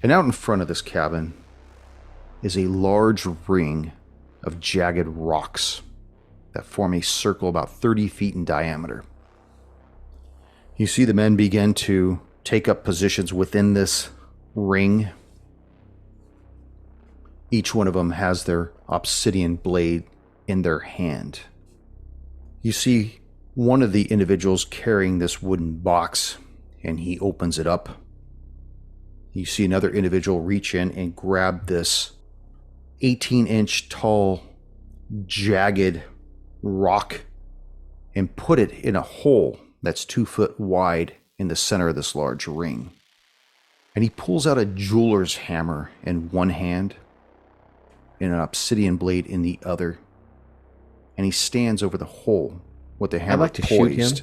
Speaker 1: And out in front of this cabin is a large ring of jagged rocks that form a circle about 30 feet in diameter. You see the men begin to take up positions within this ring. Each one of them has their obsidian blade in their hand. You see one of the individuals carrying this wooden box, and he opens it up. You see another individual reach in and grab this 18-inch tall, jagged rock and put it in a hole that's 2 foot wide in the center of this large ring. And he pulls out a jeweler's hammer in one hand and an obsidian blade in the other. And he stands over the hole with the hammer
Speaker 3: like to shoot him.
Speaker 1: poised.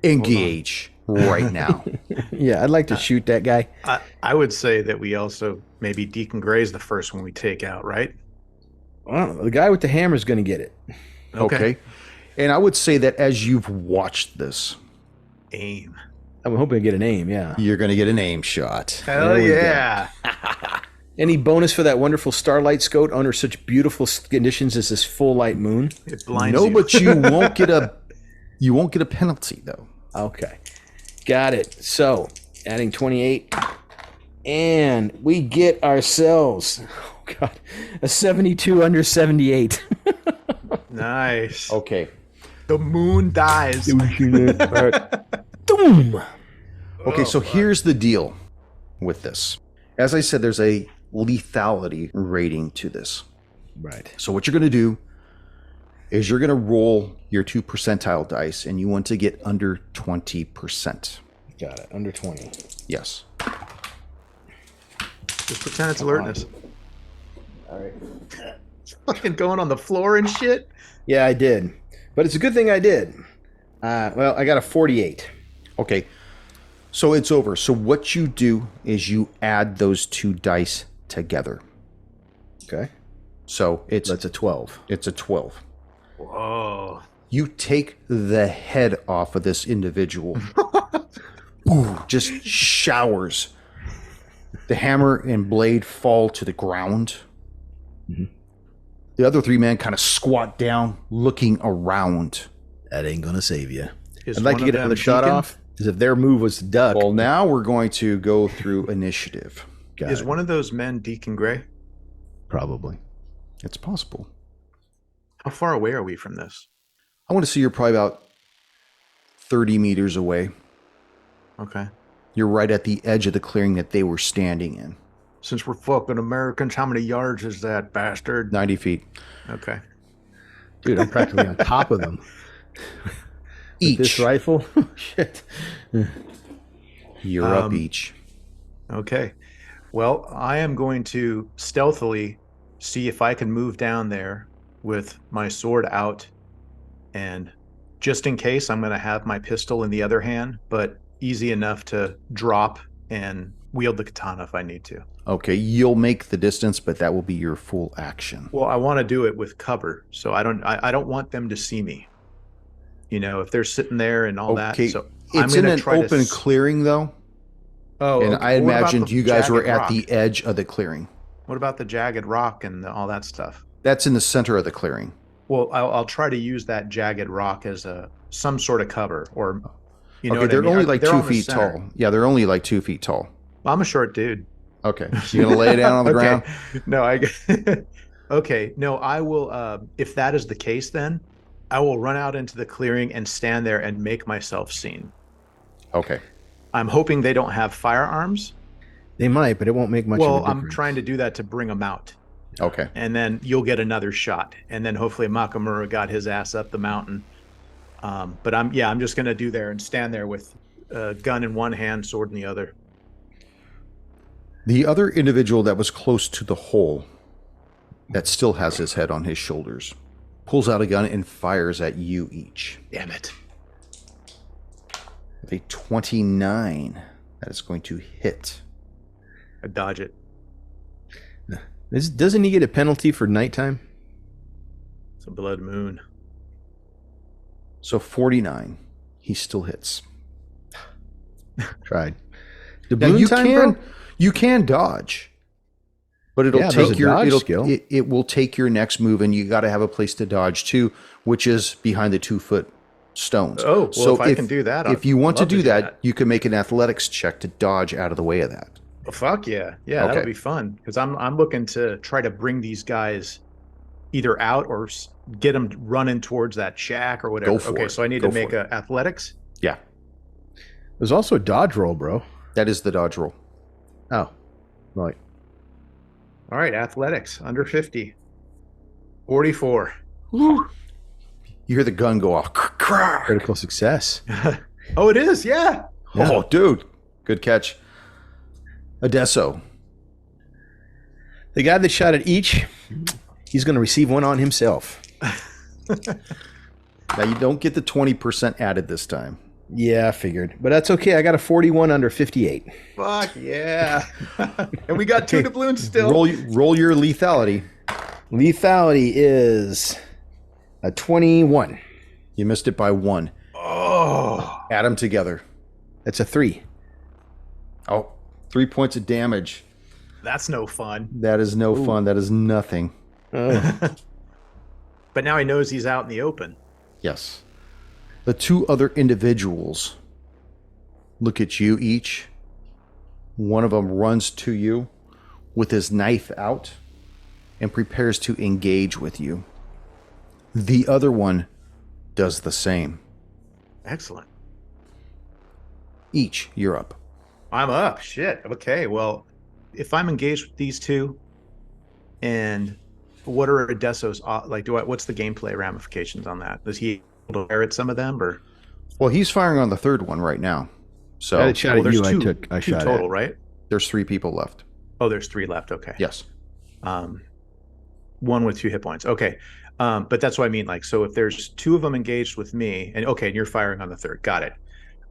Speaker 1: Engage right now.
Speaker 3: Yeah, I'd like to shoot that guy.
Speaker 2: I would say that we also maybe Deacon Gray's the first one we take out, right?
Speaker 3: Well, the guy with the hammer is going to get it.
Speaker 1: Okay. And I would say that as you've watched this,
Speaker 2: Aim.
Speaker 3: I'm hoping to get an aim, yeah.
Speaker 1: you're going to get an aim shot.
Speaker 2: Hell
Speaker 3: There we go.
Speaker 2: yeah.
Speaker 3: Any bonus for that wonderful starlight scope under such beautiful conditions as this full light moon?
Speaker 2: It blinds
Speaker 1: No,
Speaker 2: you.
Speaker 1: but you won't get a penalty though.
Speaker 3: Okay. Got it. So, adding 28. And we get ourselves, oh God, a 72 under 78.
Speaker 2: Nice.
Speaker 1: Okay.
Speaker 2: The moon dies.
Speaker 3: All right. Boom.
Speaker 1: Okay, so here's the deal with this. As I said, there's a lethality rating to this.
Speaker 3: Right.
Speaker 1: So what you're going to do is you're going to roll your 2 percentile dice, and you want to get under 20%.
Speaker 3: Got it. Under 20.
Speaker 1: Yes.
Speaker 2: Just pretend it's alertness.
Speaker 3: All right.
Speaker 2: It's fucking going on the floor and shit.
Speaker 3: Yeah, I did. But it's a good thing I did. Well, I got a 48.
Speaker 1: Okay. So it's over. So what you do is you add those 2 dice together.
Speaker 3: Okay.
Speaker 1: So
Speaker 3: That's a 12.
Speaker 1: it's a 12.
Speaker 2: Whoa.
Speaker 1: You take the head off of this individual. Ooh, just showers. The hammer and blade fall to the ground.
Speaker 3: Mhm.
Speaker 1: The other 3 men kind of squat down, looking around.
Speaker 3: That ain't going to save you.
Speaker 2: Is
Speaker 3: I'd like
Speaker 2: one
Speaker 3: to
Speaker 2: of
Speaker 3: get another
Speaker 2: them
Speaker 3: shot
Speaker 2: Deacon?
Speaker 3: off. Because if their move was to duck.
Speaker 1: Well, now we're going to go through initiative.
Speaker 3: Got
Speaker 2: Is
Speaker 3: it.
Speaker 2: one of those men Deacon Gray?
Speaker 3: Probably.
Speaker 1: It's possible.
Speaker 2: How far away are we from this?
Speaker 1: I want to say you're probably about 30 meters away.
Speaker 2: Okay.
Speaker 1: You're right at the edge of the clearing that they were standing in.
Speaker 2: Since we're fucking Americans, how many yards is that, bastard?
Speaker 1: 90 feet.
Speaker 2: Okay.
Speaker 3: Dude, I'm practically on top of them. With this
Speaker 1: Each.
Speaker 3: rifle? Shit.
Speaker 1: You're up each.
Speaker 2: Okay. Well, I am going to stealthily see if I can move down there with my sword out. And just in case, I'm going to have my pistol in the other hand, but easy enough to drop and wield the katana if I need to.
Speaker 1: Okay, you'll make the distance, but that will be your full action.
Speaker 2: Well, I want to do it with cover, so I don't want them to see me. You know, if they're sitting there and all that.
Speaker 1: Okay,
Speaker 2: So I'm
Speaker 1: it's in
Speaker 2: gonna
Speaker 1: an
Speaker 2: try
Speaker 1: open
Speaker 2: to
Speaker 1: clearing, though.
Speaker 2: Oh,
Speaker 1: And
Speaker 2: okay.
Speaker 1: I
Speaker 2: What about
Speaker 1: imagined
Speaker 2: the
Speaker 1: you guys were
Speaker 2: jagged
Speaker 1: at
Speaker 2: rock?
Speaker 1: the edge of the clearing.
Speaker 2: What about the jagged rock and all that stuff?
Speaker 1: That's in the center of the clearing.
Speaker 2: Well, I'll try to use that jagged rock as some sort of cover, or you know,
Speaker 1: Okay,
Speaker 2: what
Speaker 1: they're
Speaker 2: I mean?
Speaker 1: only like
Speaker 2: They're
Speaker 1: 2
Speaker 2: on the
Speaker 1: feet
Speaker 2: center.
Speaker 1: tall. Yeah, they're only like 2 feet tall.
Speaker 2: I'm a short dude.
Speaker 1: Okay, so you're gonna lay it down on the ground.
Speaker 2: No, okay. No, I will. If that is the case, then I will run out into the clearing and stand there and make myself seen.
Speaker 1: Okay.
Speaker 2: I'm hoping they don't have firearms.
Speaker 3: They might, but it won't make much of a
Speaker 2: Well,
Speaker 3: difference.
Speaker 2: I'm trying to do that to bring them out.
Speaker 1: Okay.
Speaker 2: And then you'll get another shot. And then hopefully Makamura got his ass up the mountain. But I'm just going to do there and stand there with a gun in one hand, sword in the other.
Speaker 1: The other individual that was close to the hole, that still has his head on his shoulders, pulls out a gun and fires at you each.
Speaker 2: Damn it.
Speaker 1: With a 29, that is going to hit.
Speaker 2: I dodge it.
Speaker 3: Doesn't he get a penalty for nighttime?
Speaker 2: It's a blood moon.
Speaker 1: So 49, he still hits.
Speaker 3: Tried.
Speaker 1: Now you can dodge, but it'll
Speaker 3: Yeah, there's
Speaker 1: take
Speaker 3: a dodge
Speaker 1: your
Speaker 3: skill.
Speaker 1: it will take your next move, and you got to have a place to dodge too, which is behind the 2-foot stones.
Speaker 2: Oh, well, if I can do that,
Speaker 1: if
Speaker 2: I'd
Speaker 1: you want to
Speaker 2: love to
Speaker 1: do
Speaker 2: do
Speaker 1: that,
Speaker 2: that.
Speaker 1: you can make an athletics check to dodge out of the way of that.
Speaker 2: Well, fuck yeah. Yeah, that
Speaker 1: Okay.
Speaker 2: would be fun. Because I'm looking to try to bring these guys either out or get them running towards that shack or whatever.
Speaker 1: Go for
Speaker 2: okay,
Speaker 1: it.
Speaker 2: so I need
Speaker 1: Go
Speaker 2: to make
Speaker 1: for
Speaker 2: a athletics.
Speaker 1: Yeah,
Speaker 3: There's also a dodge roll, bro.
Speaker 1: that is the dodge roll.
Speaker 3: Oh. Right.
Speaker 2: All right, athletics, under 50. 44.
Speaker 1: You hear the gun go off. Crack.
Speaker 3: Critical success.
Speaker 2: Oh, it is, yeah.
Speaker 1: Oh, dude, good catch. Adesso.
Speaker 3: The guy that shot at each, he's going to receive one on himself.
Speaker 1: Now you don't get the 20% added this time.
Speaker 3: Yeah, I figured. But that's okay. I got a 41 under 58.
Speaker 2: Fuck yeah. And we got two doubloons still.
Speaker 1: Roll your lethality.
Speaker 3: Lethality is a 21.
Speaker 1: You missed it by 1.
Speaker 2: Oh.
Speaker 1: Add them together.
Speaker 3: That's a 3.
Speaker 1: Oh, 3 points of damage.
Speaker 2: That's no fun.
Speaker 1: That is no fun. That is nothing.
Speaker 3: Oh.
Speaker 2: But now he knows he's out in the open.
Speaker 1: Yes. The 2 other individuals look at you each. One of them runs to you with his knife out and prepares to engage with you. The other one does the same.
Speaker 2: Excellent.
Speaker 1: Each, you're up.
Speaker 2: I'm up. Shit. Okay. Well, if I'm engaged with these two, and what are Adesso's like? What's the gameplay ramifications on that? Is he able to fire at some of them, or?
Speaker 1: Well, he's firing on the third one right now. So
Speaker 3: I had a shot at
Speaker 2: there's
Speaker 3: you.
Speaker 2: two,
Speaker 3: I
Speaker 2: two
Speaker 3: shot
Speaker 2: total,
Speaker 3: at.
Speaker 2: right?
Speaker 1: there's 3 people left.
Speaker 2: Oh, there's 3 left. Okay.
Speaker 1: Yes.
Speaker 2: One with 2 hit points. Okay. But that's what I mean. Like, so if there's 2 of them engaged with me, and you're firing on the third. Got it.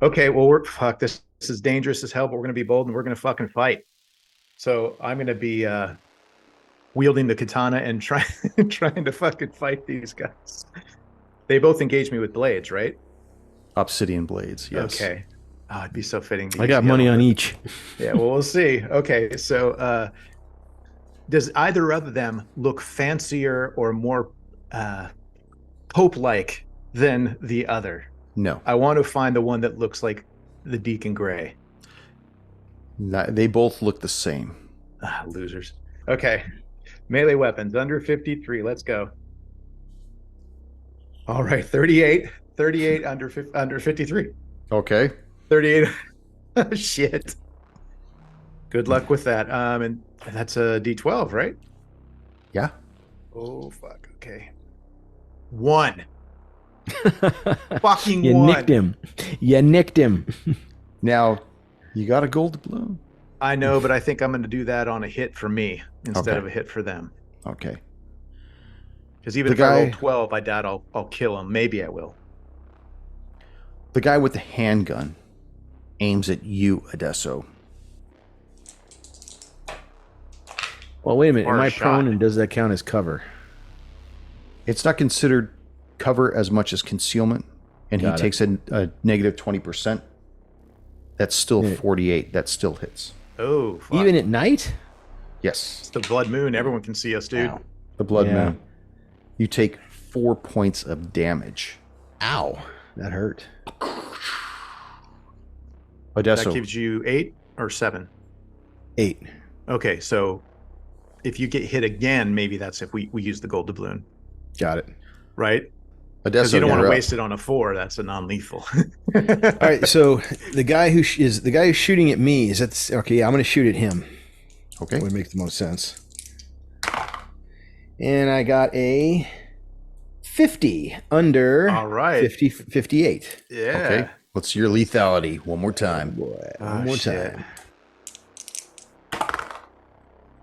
Speaker 2: Okay. Well, this is dangerous as hell, but we're gonna be bold and we're gonna fucking fight. So I'm gonna be wielding the katana and trying to fucking fight these guys. They both engage me with blades, right?
Speaker 1: Obsidian blades. Yes.
Speaker 2: Okay. Oh, it'd be so fitting.
Speaker 3: I got money on each.
Speaker 2: Yeah, well, we'll see. Okay, so does either of them look fancier or more Pope-like than the other?
Speaker 1: No.
Speaker 2: I want to find the one that looks like the Deacon Gray.
Speaker 1: They both look the same.
Speaker 2: Losers. Okay. Melee weapons under 53. Let's go. All right, 38 under 53.
Speaker 1: Okay.
Speaker 2: 38. Shit. Good luck with that. And that's a D12, right?
Speaker 1: Yeah.
Speaker 2: Oh fuck. Okay. 1. Fucking
Speaker 3: You
Speaker 2: 1.
Speaker 3: nicked him. You nicked him.
Speaker 1: Now, you got a gold doubloon.
Speaker 2: I know, but I think I'm going to do that on a hit for me instead of a hit for them.
Speaker 1: Okay.
Speaker 2: Because even if I roll 12, I doubt I'll kill him. Maybe I will.
Speaker 1: The guy with the handgun aims at you, Adesso.
Speaker 3: Well, wait a minute. Am I
Speaker 2: Hard
Speaker 3: prone,
Speaker 2: shot.
Speaker 3: and does that count as cover?
Speaker 1: It's not considered cover as much as concealment, and
Speaker 3: Got
Speaker 1: he takes a negative 20%. That's still 48. That still hits.
Speaker 2: Oh, fuck.
Speaker 3: Even at night?
Speaker 1: Yes.
Speaker 2: It's the blood moon. Everyone can see us, dude.
Speaker 1: Ow. The blood
Speaker 3: Yeah.
Speaker 1: moon. You take 4 points of damage.
Speaker 3: Ow. That hurt.
Speaker 1: Adesso.
Speaker 2: That gives you 8 or 7.
Speaker 3: 8.
Speaker 2: Okay, so if you get hit again, maybe that's if we use the gold doubloon,
Speaker 3: Got it.
Speaker 2: right?
Speaker 1: Adesso,
Speaker 2: Because you don't want to
Speaker 1: you're up.
Speaker 2: waste it on a 4. That's a non-lethal.
Speaker 3: All right, so the guy who's shooting at me is okay? Yeah, I'm going to shoot at him.
Speaker 1: Okay.
Speaker 3: Would make the most sense. And I got a 50 under
Speaker 2: All right.
Speaker 3: 58.
Speaker 2: Yeah.
Speaker 1: Okay. What's your lethality? One more time.
Speaker 3: Boy,
Speaker 2: Oh,
Speaker 3: one more
Speaker 2: shit.
Speaker 3: time.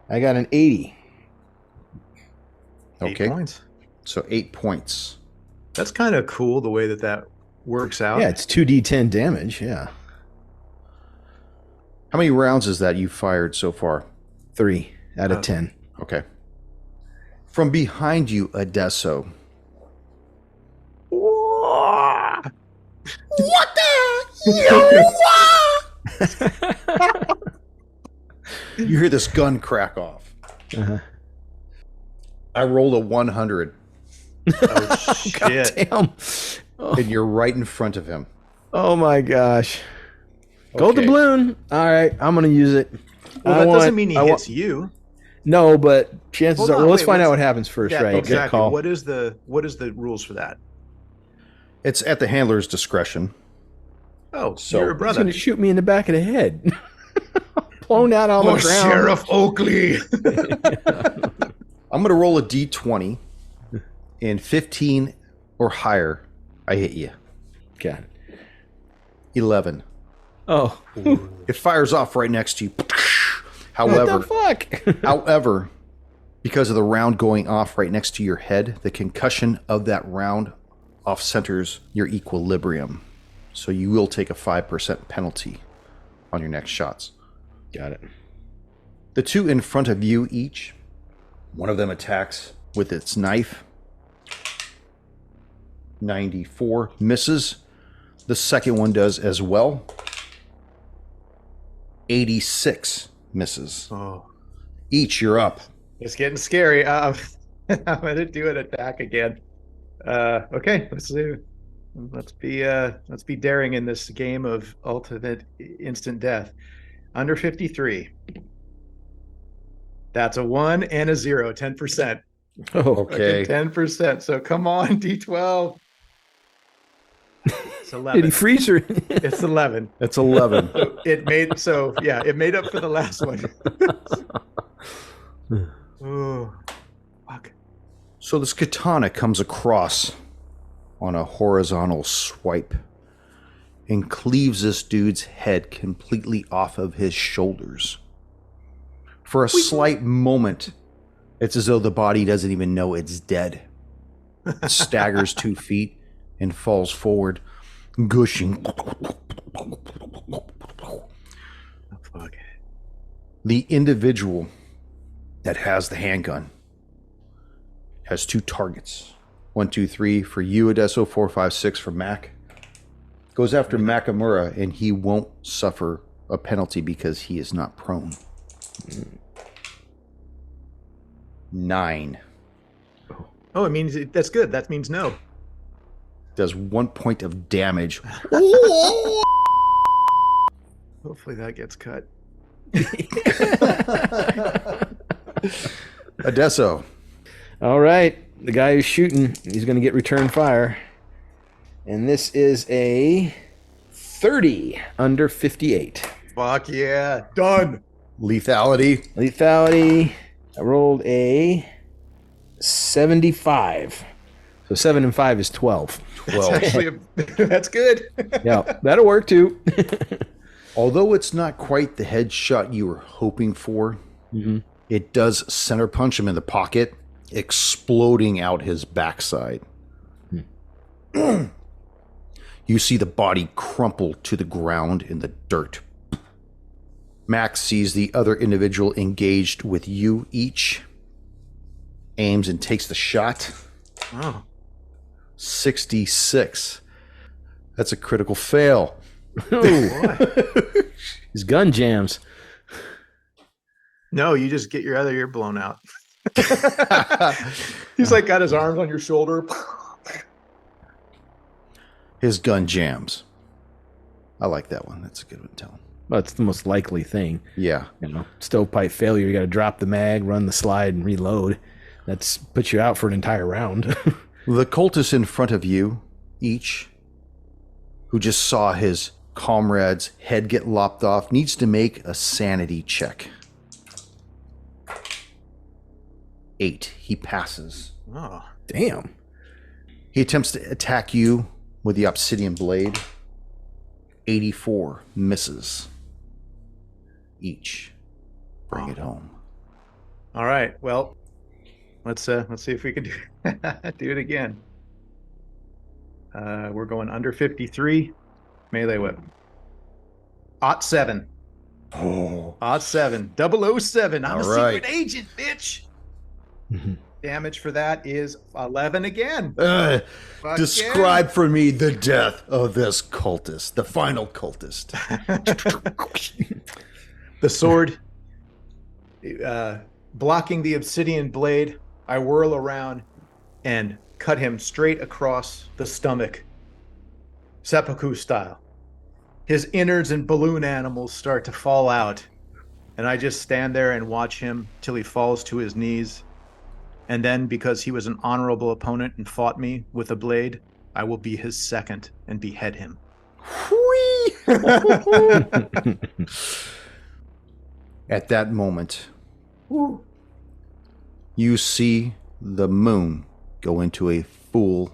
Speaker 3: I got an 80.
Speaker 2: 8
Speaker 1: Okay.
Speaker 2: points.
Speaker 1: So 8 points.
Speaker 2: That's kind of cool the way that works out.
Speaker 3: Yeah, it's 2d10 damage. Yeah,
Speaker 1: How many rounds is that you fired so far?
Speaker 3: 3 out of 10.
Speaker 1: Okay. From behind you, Adesso.
Speaker 2: What
Speaker 1: You hear this gun crack off.
Speaker 3: Uh-huh.
Speaker 1: I rolled a 100,
Speaker 2: Oh, shit.
Speaker 3: Damn. Oh,
Speaker 1: and you're right in front of him.
Speaker 3: oh my gosh. Gold
Speaker 1: Okay.
Speaker 3: doubloon. All right, I'm going to use it.
Speaker 2: Well, that doesn't mean he hits you.
Speaker 3: No, but chances
Speaker 2: Hold
Speaker 3: are.
Speaker 2: on,
Speaker 3: Well, let's
Speaker 2: wait,
Speaker 3: find out
Speaker 2: what's-
Speaker 3: what happens first,
Speaker 2: Yeah,
Speaker 3: right? Good
Speaker 2: exactly.
Speaker 3: call.
Speaker 2: What is the rules for that?
Speaker 1: It's at the handler's discretion.
Speaker 2: Oh,
Speaker 1: So-
Speaker 2: you're a
Speaker 3: He's
Speaker 2: brother.
Speaker 3: going to shoot me in the back of the head. Blown out on the ground.
Speaker 2: Sheriff Oakley.
Speaker 1: I'm going to roll a d20, and 15 or higher, I hit you.
Speaker 3: God.
Speaker 1: 11.
Speaker 3: Oh.
Speaker 1: It fires off right next to you.
Speaker 3: What
Speaker 1: However,
Speaker 3: the fuck?
Speaker 1: However, because of the round going off right next to your head, the concussion of that round off centers your equilibrium. So you will take a 5% penalty on your next shots.
Speaker 3: Got it.
Speaker 1: The 2 in front of you each, one of them attacks with its knife. 94 misses. The second one does as well. 86 misses.
Speaker 2: Oh,
Speaker 1: Each, you're up.
Speaker 2: it's getting scary. I'm going to do an attack again. Okay, let's be daring in this game of ultimate instant death. Under 53. That's a 1 and a 0, 10%.
Speaker 3: Oh,
Speaker 1: Okay.
Speaker 2: 10%. So come on, D12. It's
Speaker 3: did
Speaker 2: 11.
Speaker 3: he freeze her?
Speaker 2: It's 11.
Speaker 1: That's 11.
Speaker 2: It made up for the last one. Oh, fuck.
Speaker 1: So this katana comes across on a horizontal swipe and cleaves this dude's head completely off of his shoulders. For a slight moment, it's as though the body doesn't even know it's dead. It staggers 2 feet and falls forward, gushing.
Speaker 2: Oh, fuck.
Speaker 1: The individual that has the handgun has 2 targets. 1, 2, 3 for you, Adesso. 4, 5, 6 for Mac. Goes after Nakamura, and he won't suffer a penalty because he is not prone. 9.
Speaker 2: Oh, it means that's good. That means no.
Speaker 1: Does 1 point of damage.
Speaker 2: Hopefully that gets cut.
Speaker 1: Adesso.
Speaker 3: All right. The guy who's shooting, he's going to get return fire. And this is a 30 under 58.
Speaker 2: Fuck yeah. Done.
Speaker 1: Lethality.
Speaker 3: Lethality. I rolled a 75. So 7 and 5 is 12.
Speaker 1: 12.
Speaker 2: Actually, that's good.
Speaker 3: Yeah, that'll work too.
Speaker 1: Although it's not quite the headshot you were hoping for, it does center punch him in the pocket, exploding out his backside. You see the body crumple to the ground in the dirt. Max sees the other individual engaged with you each, aims and takes the shot.
Speaker 2: Oh.
Speaker 1: 66. That's a critical fail.
Speaker 2: Boy.
Speaker 3: His gun jams.
Speaker 2: No, you just get your other ear blown out. He's like got his arms on your shoulder.
Speaker 1: His gun jams. I like that one. That's a good one, Tell him.
Speaker 3: Well, it's the most likely thing.
Speaker 1: Yeah.
Speaker 3: You know, stovepipe failure. You got to drop the mag, run the slide, and reload. That's puts you out for an entire round.
Speaker 1: The cultists in front of you, each, who just saw his comrade's head get lopped off, needs to make a sanity check. 8. He passes.
Speaker 2: Oh.
Speaker 3: Damn.
Speaker 1: He attempts to attack you with the obsidian blade. 84 misses. Each. Bring it home.
Speaker 2: All right. Well, let's see if we can do do it again. We're going under 53. Melee weapon. /7.
Speaker 1: Oh.
Speaker 2: /7. 007. I'm
Speaker 1: All
Speaker 2: a
Speaker 1: right.
Speaker 2: secret agent, bitch. Damage for that is 11 again. Fuck
Speaker 1: Describe for me the death of this cultist, the final cultist.
Speaker 2: The sword blocking the obsidian blade, I whirl around and cut him straight across the stomach, seppuku style. His innards and balloon animals start to fall out, and I just stand there and watch him till he falls to his knees. And then, because he was an honorable opponent and fought me with a blade, I will be his second and behead him.
Speaker 1: At that moment, you see the moon go into a full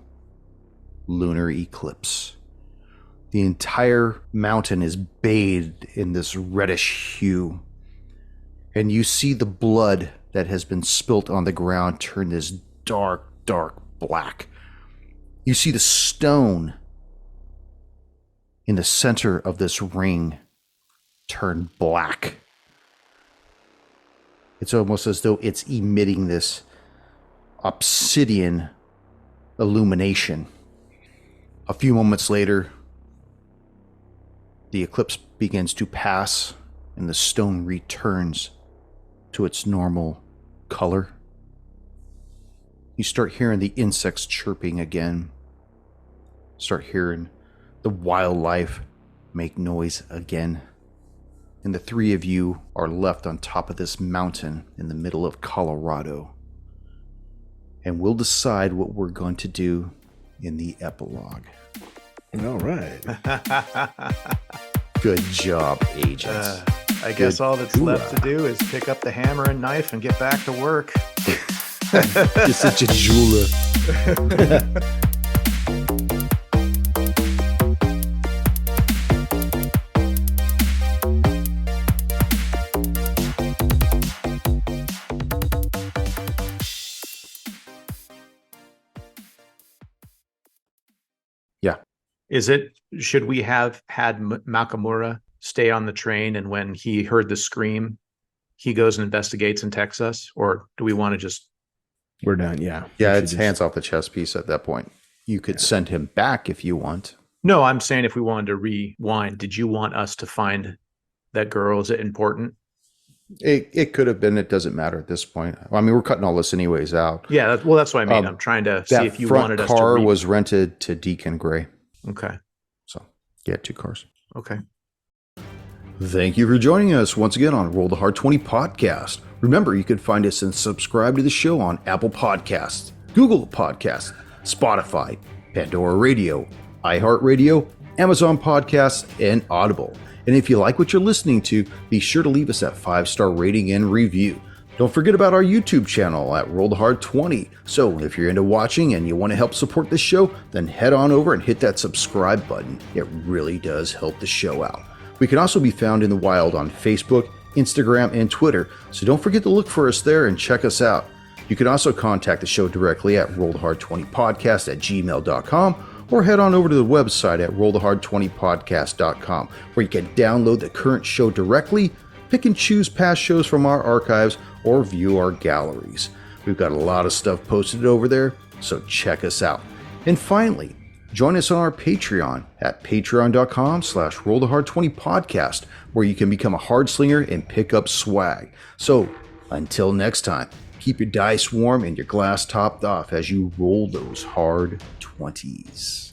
Speaker 1: lunar eclipse. The entire mountain is bathed in this reddish hue. And you see the blood that has been spilt on the ground turn this dark, dark black. You see the stone in the center of this ring turn black. It's almost as though it's emitting this obsidian illumination. A few moments later, the eclipse begins to pass and the stone returns to its normal color. You start hearing the insects chirping again. Start hearing the wildlife make noise again. And the three of you are left on top of this mountain in the middle of Colorado. and we'll decide what we're going to do in the epilogue.
Speaker 3: All right.
Speaker 1: Good job, agents.
Speaker 2: I guess all that's left to do is pick up the hammer and knife and get back to work.
Speaker 1: You're such a jeweler.
Speaker 2: Should we have had Nakamura stay on the train, and when he heard the scream, he goes and investigates and texts us? Or do we want to just...
Speaker 3: We're done, yeah.
Speaker 1: Yeah, it's hands off the chess piece at that point. You could send him back if you want.
Speaker 2: No, I'm saying if we wanted to rewind, did you want us to find that girl? Is it important?
Speaker 1: It could have been. It doesn't matter at this point. I mean, we're cutting all this anyways out.
Speaker 2: Yeah, that's what I mean. I'm trying to see if you wanted us to...
Speaker 1: That front car was rented to Deacon Gray.
Speaker 2: Okay.
Speaker 1: So, yeah, 2 cars.
Speaker 2: Okay.
Speaker 1: Thank you for joining us once again on Roll the Hard 20 podcast. Remember, you can find us and subscribe to the show on Apple Podcasts, Google Podcasts, Spotify, Pandora Radio, iHeart Radio, Amazon Podcasts, and Audible. And if you like what you're listening to, be sure to leave us that 5-star rating and review. Don't forget about our YouTube channel at Roll the Hard 20. So if you're into watching and you want to help support the show, then head on over and hit that subscribe button. It really does help the show out. We can also be found in the wild on Facebook, Instagram, and Twitter, so don't forget to look for us there and check us out. You can also contact the show directly at rollthehard20podcast@gmail.com or head on over to the website at rollthehard20podcast.com, where you can download the current show directly, pick and choose past shows from our archives, or view our galleries. We've got a lot of stuff posted over there, so check us out. And finally, join us on our Patreon at patreon.com/rollthehard20podcast, where you can become a hard slinger and pick up swag. So until next time, keep your dice warm and your glass topped off as you roll those hard 20s.